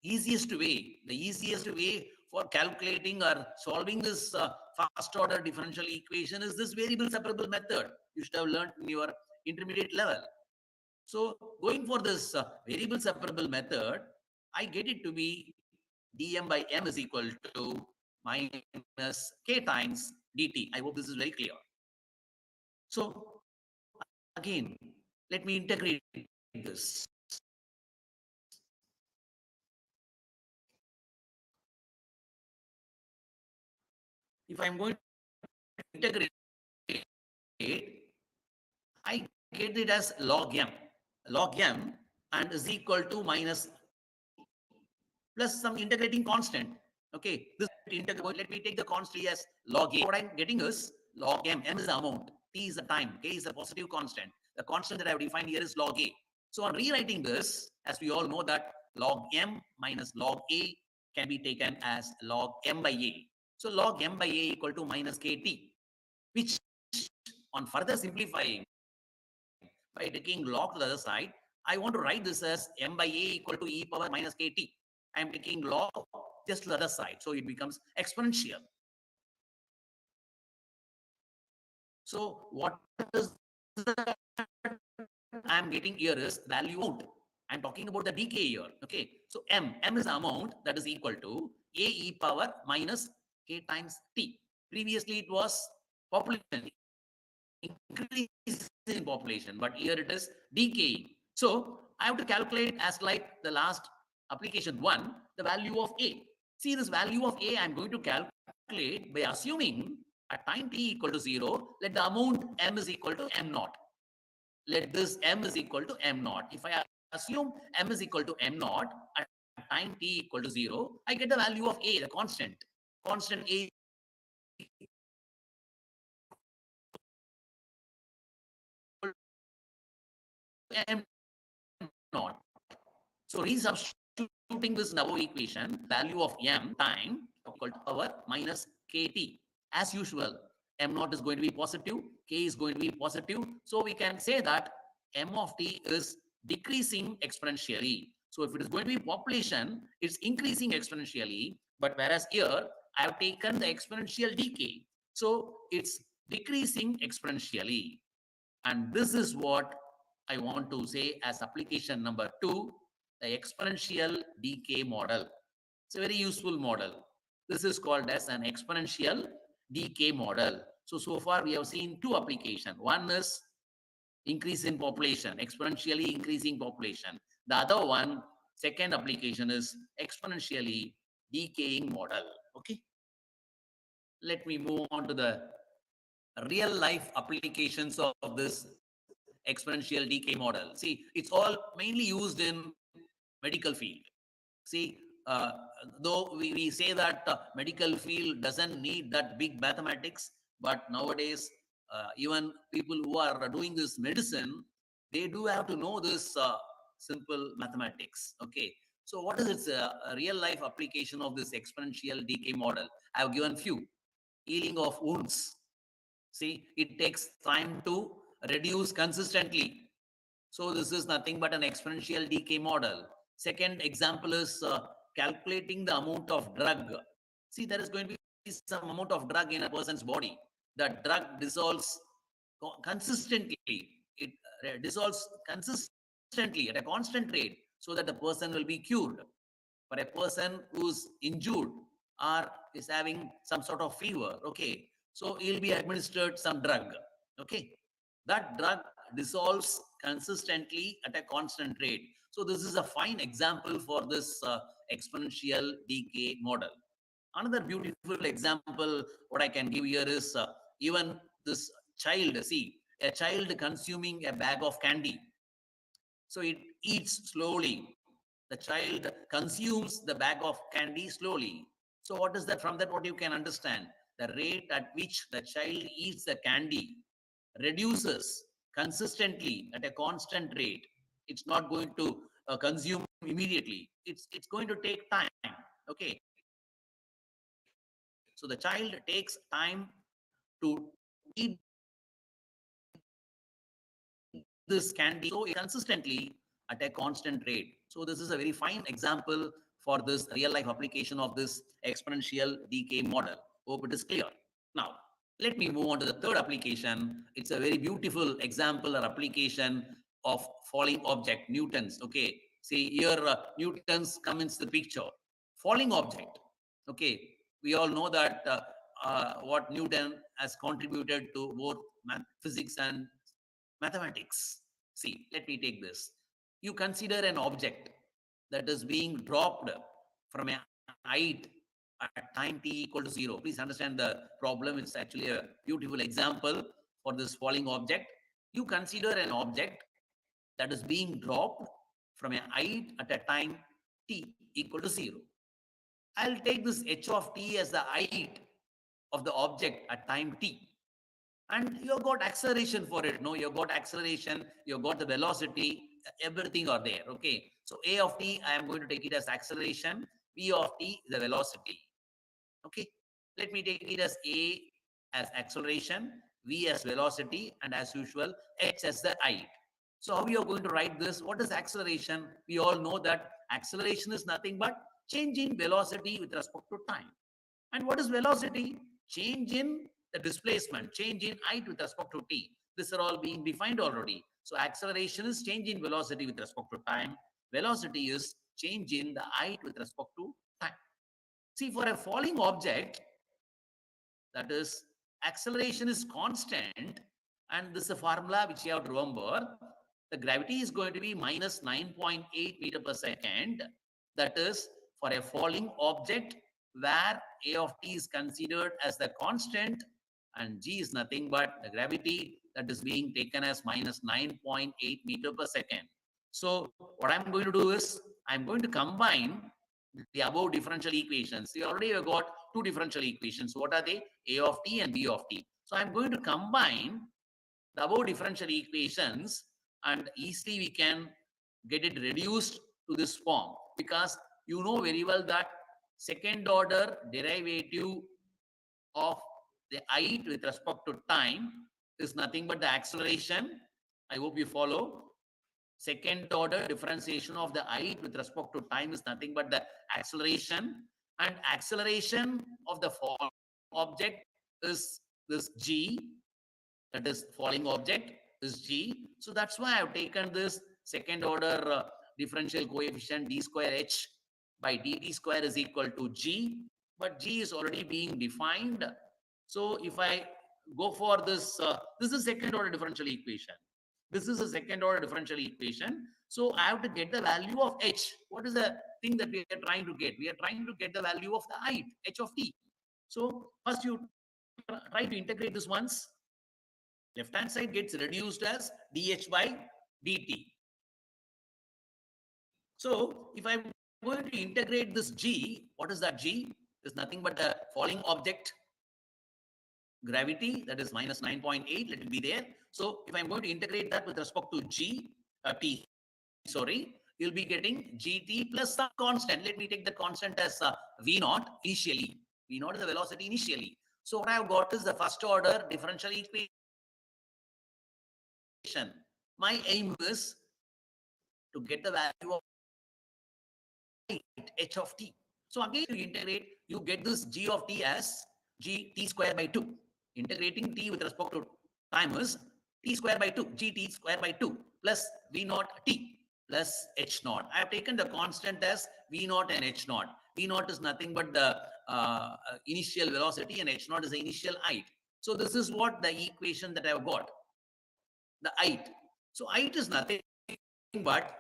Easiest way for calculating or solving this first order differential equation is this variable separable method. You should have learned in your intermediate level. So going for this variable separable method, I get it to be dm by m is equal to minus k times dt. I hope this is very clear. So again, let me integrate this. If I'm going to integrate it, I get it as log m. Log m and is equal to minus plus some integrating constant. Okay, this integrate, let me take the constant as log a. What I'm getting is log m. M is the amount, t is the time, k is the positive constant. The constant that I have defined here is log a. So on rewriting this, as we all know that log m minus log a can be taken as log m by a. So log m by a equal to minus kt, which on further simplifying by taking log to the other side, I want to write this as m by a equal to e power minus kt. I am taking log just to the other side, so it becomes exponential. So what is I am getting here is value out. I'm talking about the decay here. Okay, so m is the amount that is equal to a e power minus k times t. Previously it was population increase in population, but here it is decaying. So I have to calculate as like the last application one, the value of a. See this value of a, I'm going to calculate by assuming at time t equal to 0, let the amount m is equal to m naught. Let this m is equal to m naught. If I assume m is equal to m naught at time t equal to 0, I get the value of a, the constant. Constant a m naught. So resubstituting this now equation, value of m time equal to power minus kt. As usual, m naught is going to be positive, k is going to be positive. So we can say that m of t is decreasing exponentially. So if it is going to be population, it's increasing exponentially. But whereas here, I have taken the exponential decay. So it's decreasing exponentially. And this is what I want to say as application number 2, the exponential decay model. It's a very useful model. This is called as an exponential decay model. So far we have seen 2 applications. One is increase in population, exponentially increasing population. The other one, second application is exponentially decaying model. Okay. Let me move on to the real life applications of this exponential decay model. See, it's all mainly used in medical field. See, though we say that medical field doesn't need that big mathematics, but nowadays, even people who are doing this medicine, they do have to know this simple mathematics. Okay. So what is its real life application of this exponential decay model? I have given few. Healing of wounds. See, it takes time to reduce consistently. So this is nothing but an exponential decay model. Second example is calculating the amount of drug. See, there is going to be some amount of drug in a person's body. The drug dissolves consistently. It dissolves consistently at a constant rate so that the person will be cured. For a person who's injured or is having some sort of fever, okay, so he'll be administered some drug, okay. That drug dissolves consistently at a constant rate. So this is a fine example for this exponential decay model. Another beautiful example what I can give here is even this child. See, a child consuming a bag of candy. So it eats slowly. The child consumes the bag of candy slowly. So what is that? From that, what you can understand? The rate at which the child eats the candy reduces consistently at a constant rate. It's not going to consume immediately. It's going to take time. Okay. So the child takes time to eat this candy so consistently at a constant rate. So this is a very fine example for this real life application of this exponential decay model. Hope it is clear. Now, let me move on to the third application. It's a very beautiful example or application of falling object, Newton's. Okay, see here, Newton's come into the picture. Falling object. Okay, we all know that what Newton has contributed to both physics and mathematics. See, let me take this. You consider an object that is being dropped from a height at time t equal to 0. Please understand the problem. It's actually a beautiful example for this falling object. You consider an object that is being dropped from a height at a time t equal to 0. I'll take this h of t as the height of the object at time t. And you got acceleration for it. No, you got acceleration, you got the velocity, everything are there. Okay. So A of t, I am going to take it as acceleration. V of t, the velocity. Okay. Let me take it as A as acceleration, V as velocity, and as usual, H as the height. So how you are going to write this? What is acceleration? We all know that acceleration is nothing but change in velocity with respect to time. And what is velocity? Change in the displacement, change in height with respect to t. These are all being defined already. So acceleration is change in velocity with respect to time. Velocity is change in the height with respect to time. See, for a falling object, that is, acceleration is constant, and this is a formula which you have to remember. The gravity is going to be minus 9.8 meter per second. That is for a falling object where A of t is considered as the constant and g is nothing but the gravity that is being taken as minus 9.8 meter per second. So what I'm going to do is I'm going to combine the above differential equations. We already have got two differential equations. What are they? A of t and B of t. So I'm going to combine the above differential equations and easily we can get it reduced to this form, because you know very well that second order derivative of the height with respect to time is nothing but the acceleration. I hope you follow. Second order differentiation of the height with respect to time is nothing but the acceleration, and acceleration of the falling object is this g, that is falling object is g. So that's why I've taken this second order differential coefficient d square h by dt square is equal to g, but g is already being defined. So if I go for this, this is second order differential equation. This is a second order differential equation. So I have to get the value of h. What is the thing that we are trying to get? We are trying to get the value of the height, h of t. So first you try to integrate this once. Left hand side gets reduced as dh by dt. So if I'm going to integrate this g, what is that g? Is nothing but the falling object gravity, that is minus 9.8, let it be there. So if I'm going to integrate that with respect to t, sorry, you'll be getting gt plus some constant. Let me take the constant as v naught initially. V naught is the velocity initially. So what I've got is the first order differential equation. My aim is to get the value of h of t. So again, you integrate, you get this g of t as g t square by 2. Integrating t with respect to time is t square by 2, gt square by 2 plus v naught t plus h naught. I have taken the constant as v naught and h naught. V naught is nothing but the initial velocity and h naught is the initial height. So this is what the equation that I have got, the height. So height is nothing but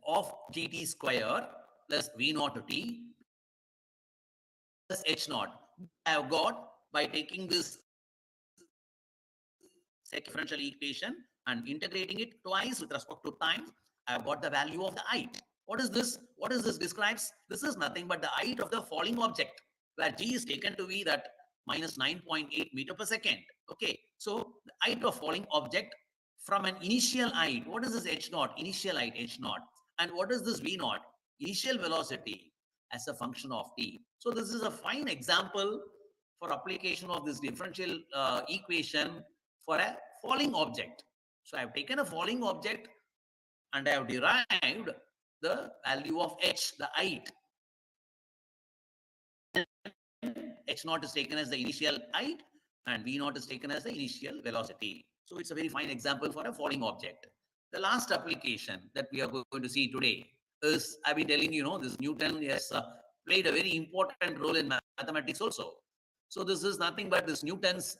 of gt square plus v naught t plus h naught. I have got by taking this differential equation and integrating it twice with respect to time. I have got the value of the height. What is this? What is this describes? This is nothing but the height of the falling object, where g is taken to be that minus 9.8 meter per second. Okay, so the height of falling object from an initial height. What is this h naught? Initial height h naught. And what is this v naught? Initial velocity as a function of t. So this is a fine example for application of this differential equation for a falling object. So I have taken a falling object and I have derived the value of h, the height. H naught is taken as the initial height and v naught is taken as the initial velocity. So it's a very fine example for a falling object. The last application that we are going to see today is, I've been telling you, this Newton has played a very important role in mathematics also. So this is nothing but this Newton's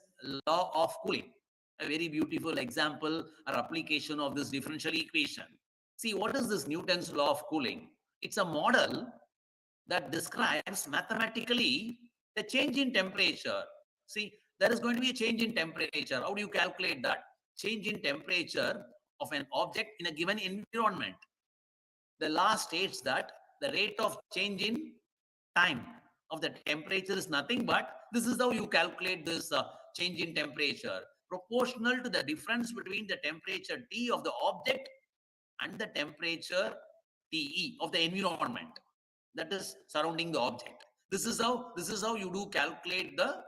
law of cooling, a very beautiful example or application of this differential equation. See, what is this Newton's law of cooling? It's a model that describes mathematically the change in temperature. See, there is going to be a change in temperature. How do you calculate that? Change in temperature of an object in a given environment. The law states that the rate of change in time of the temperature is nothing but, this is how you calculate this change in temperature, proportional to the difference between the temperature T of the object and the temperature TE of the environment that is surrounding the object. This is how you do calculate the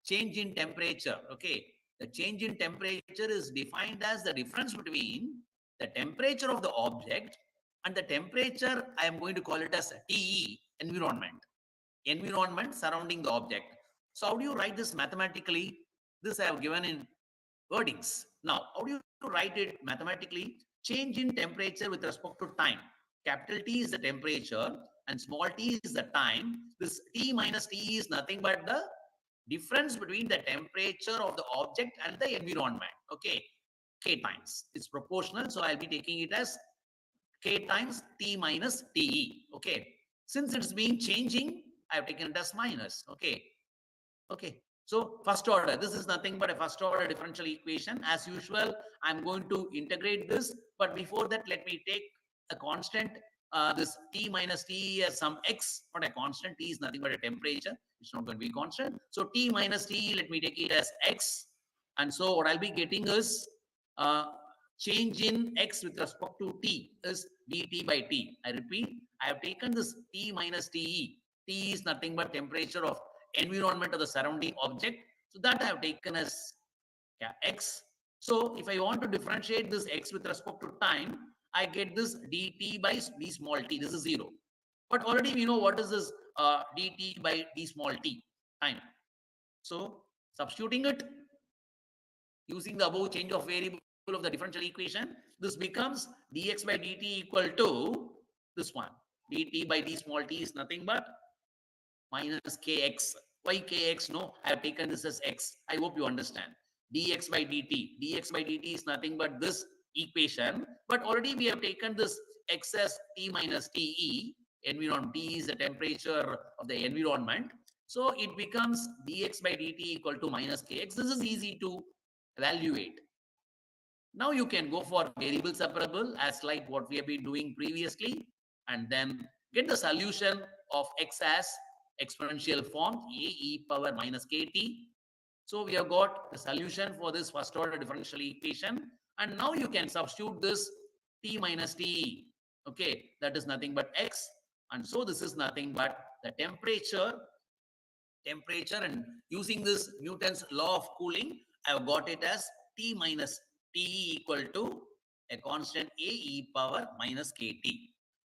change in temperature. Okay, the change in temperature is defined as the difference between the temperature of the object and the temperature, I am going to call it as TE, environment surrounding the object. So how do you write this mathematically? This I have given in wordings. Now, how do you write it mathematically? Change in temperature with respect to time. Capital T is the temperature and small t is the time. This T minus T is nothing but the difference between the temperature of the object and the environment. Okay, K times. It's proportional, so I'll be taking it as K times T minus TE. Okay, since it's been changing, I have taken it as minus. Okay, so first order, this is nothing but a first order differential equation. As usual, I'm going to integrate this, but before that, let me take a constant, this T minus T as some X, not a constant. T is nothing but a temperature. It's not going to be constant. So T minus T, let me take it as X. And so what I'll be getting is change in X with respect to T is dt by T. I repeat, I have taken this T minus TE. T is nothing but temperature of environment of the surrounding object. So that I have taken as X. So if I want to differentiate this X with respect to time, I get this dt by d small t. This is 0. But already we know what is this dt by d small t, time. So substituting it using the above change of variable of the differential equation, this becomes dx by dt equal to this one. Dt by d small t is nothing but minus kx. Why kx? No, I have taken this as x. I hope you understand. dx by dt. Dx by dt is nothing but this equation, but already we have taken this excess T minus TE, environment, T is the temperature of the environment. So it becomes dx by dt equal to minus kx. This is easy to evaluate. Now you can go for variable separable as like what we have been doing previously, and then get the solution of x as exponential form a e power minus kt. So we have got the solution for this first order differential equation, and now you can substitute this t minus te. Okay, that is nothing but x, and so this is nothing but the temperature, and using this Newton's law of cooling, I have got it as T minus Te equal to a constant A e power minus KT.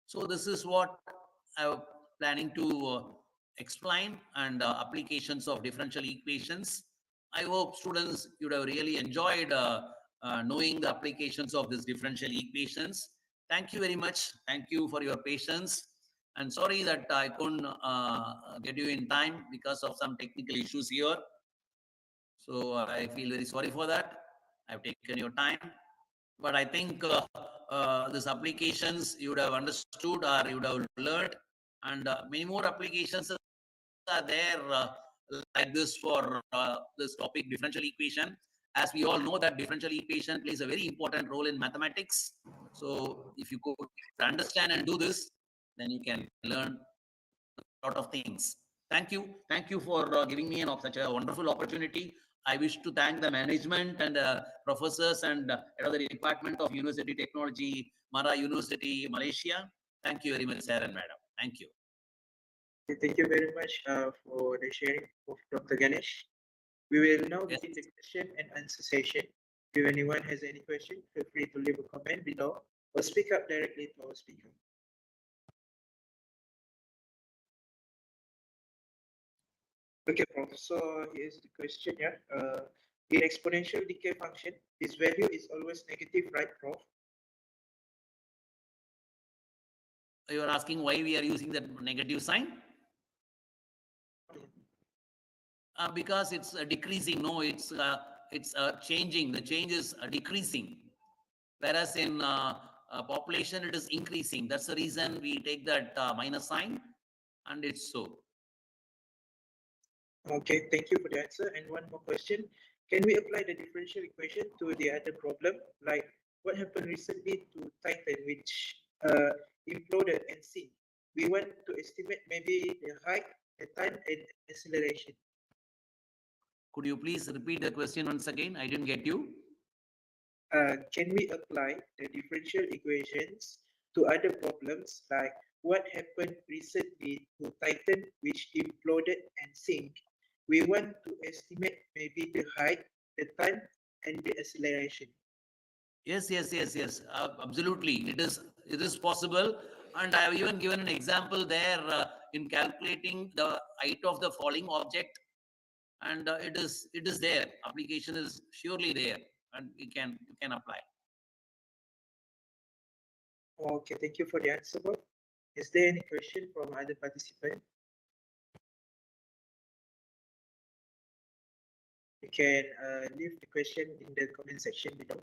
So this is what I am planning to explain, and applications of differential equations. I hope students, you would have really enjoyed knowing the applications of these differential equations. Thank you very much. Thank you for your patience. And sorry that I couldn't get you in time because of some technical issues here. So I feel very sorry for that. I've taken your time. But I think these applications you would have understood or you would have learned. And many more applications are there like this for this topic, differential equation. As we all know that differential equation plays a very important role in mathematics. So if you could understand and do this, then you can learn a lot of things. Thank you. Thank you for giving me such a wonderful opportunity. I wish to thank the management and professors and the Department of University Technology, Mara University, Malaysia. Thank you very much, sir and madam. Thank you. Thank you very much for the sharing of Dr. Ganesh. We will now Yes. begin the question and answer session. If anyone has any question, feel free to leave a comment below or speak up directly to our speaker. Okay, Prof. So here's the question. Yeah. In exponential decay function, this value is always negative, right, Prof? You are asking why we are using that negative sign? Because it's decreasing. No, it's changing. The change is decreasing. Whereas in population, it is increasing. That's the reason we take that minus sign, and it's so. Okay, thank you for the answer. And one more question. Can we apply the differential equation to the other problem? Like what happened recently to Titan, which imploded and sank? We want to estimate maybe the height, the time, and acceleration. Could you please repeat the question once again? I didn't get you. Can we apply the differential equations to other problems like what happened recently to Titan, which imploded and sank? We want to estimate maybe the height, the time, and the acceleration. Yes. Absolutely. It is possible. And I have even given an example there in calculating the height of the falling object. And it is there. Application is surely there, and you can apply. Okay, thank you for the answer, Bob. Is there any question from other participants? You can leave the question in the comment section below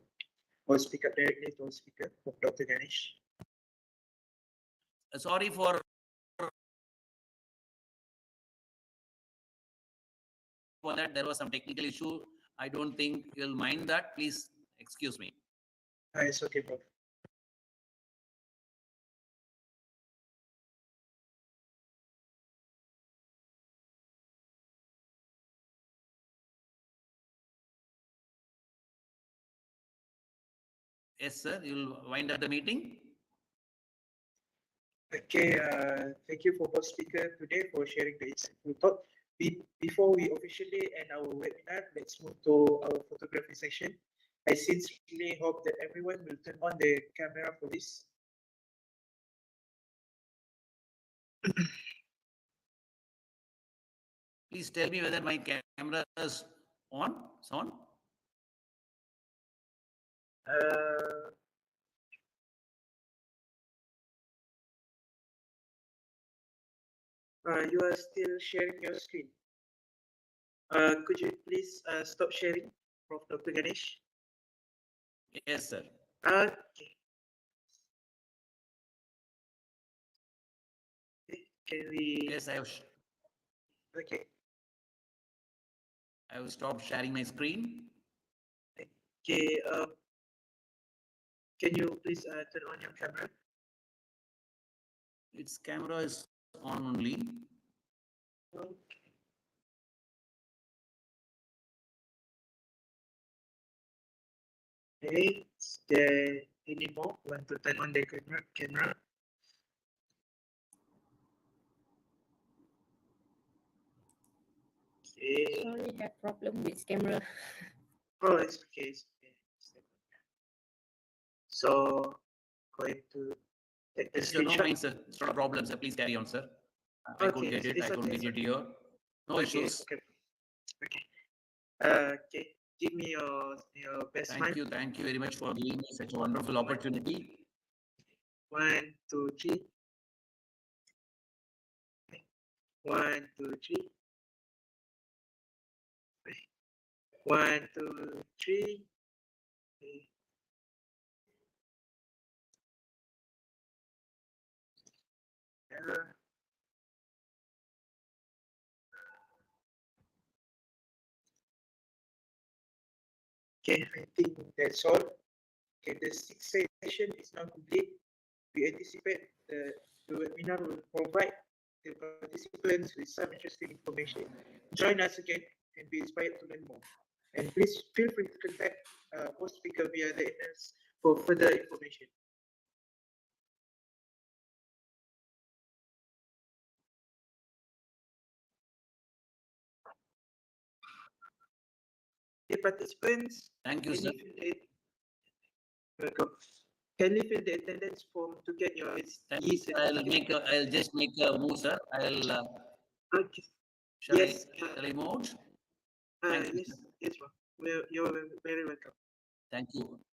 or speak up directly to our speaker, Prof Dr. Ganesh. Sorry for that. There was some technical issue. I don't think you'll mind that. Please excuse me. It's okay, Prof. Yes, sir. You'll wind up the meeting. Okay, thank you for both speakers today for sharing the insightful thought. Before we officially end our webinar, let's move to our photography session. I sincerely hope that everyone will turn on the camera for this. Please tell me whether my camera is on. It's on. You are still sharing your screen. Could you please stop sharing? Prof Dr. Ganesh? Yes, sir. Okay. Can we? Yes, Okay. I have stopped sharing my screen. Okay. Can you please turn on your camera? Its camera is on only. Okay. Okay. Is there any more want to turn on the camera? Okay. Sorry, have problem with camera. Oh, it's okay. It's okay. So going to take the Yes, sir, no screenshot. mind, sir. It's not a problem, sir. Please carry on, sir. I Okay, couldn't get it. it's I couldn't okay, get sir. it here. No Okay, issues. okay. Okay. Okay. Give me your best smile. Thank you very much for giving me such a wonderful opportunity. 1, 2, 3. 1, 2, 3. 1, 2, 3. Okay, I think that's all. Okay, the sixth session is now complete. We anticipate the webinar will provide the participants with some interesting information. Join us again and be inspired to learn more. And please feel free to contact host speaker via the emails for further information. The participants, Thank you, sir. welcome. Can you fill the attendance form to get your I'll just make a move, sir. Okay. Shall Yes. shall I move? Thank you, Yes, sir. yes, ma'am. Well, you're very welcome. Thank you.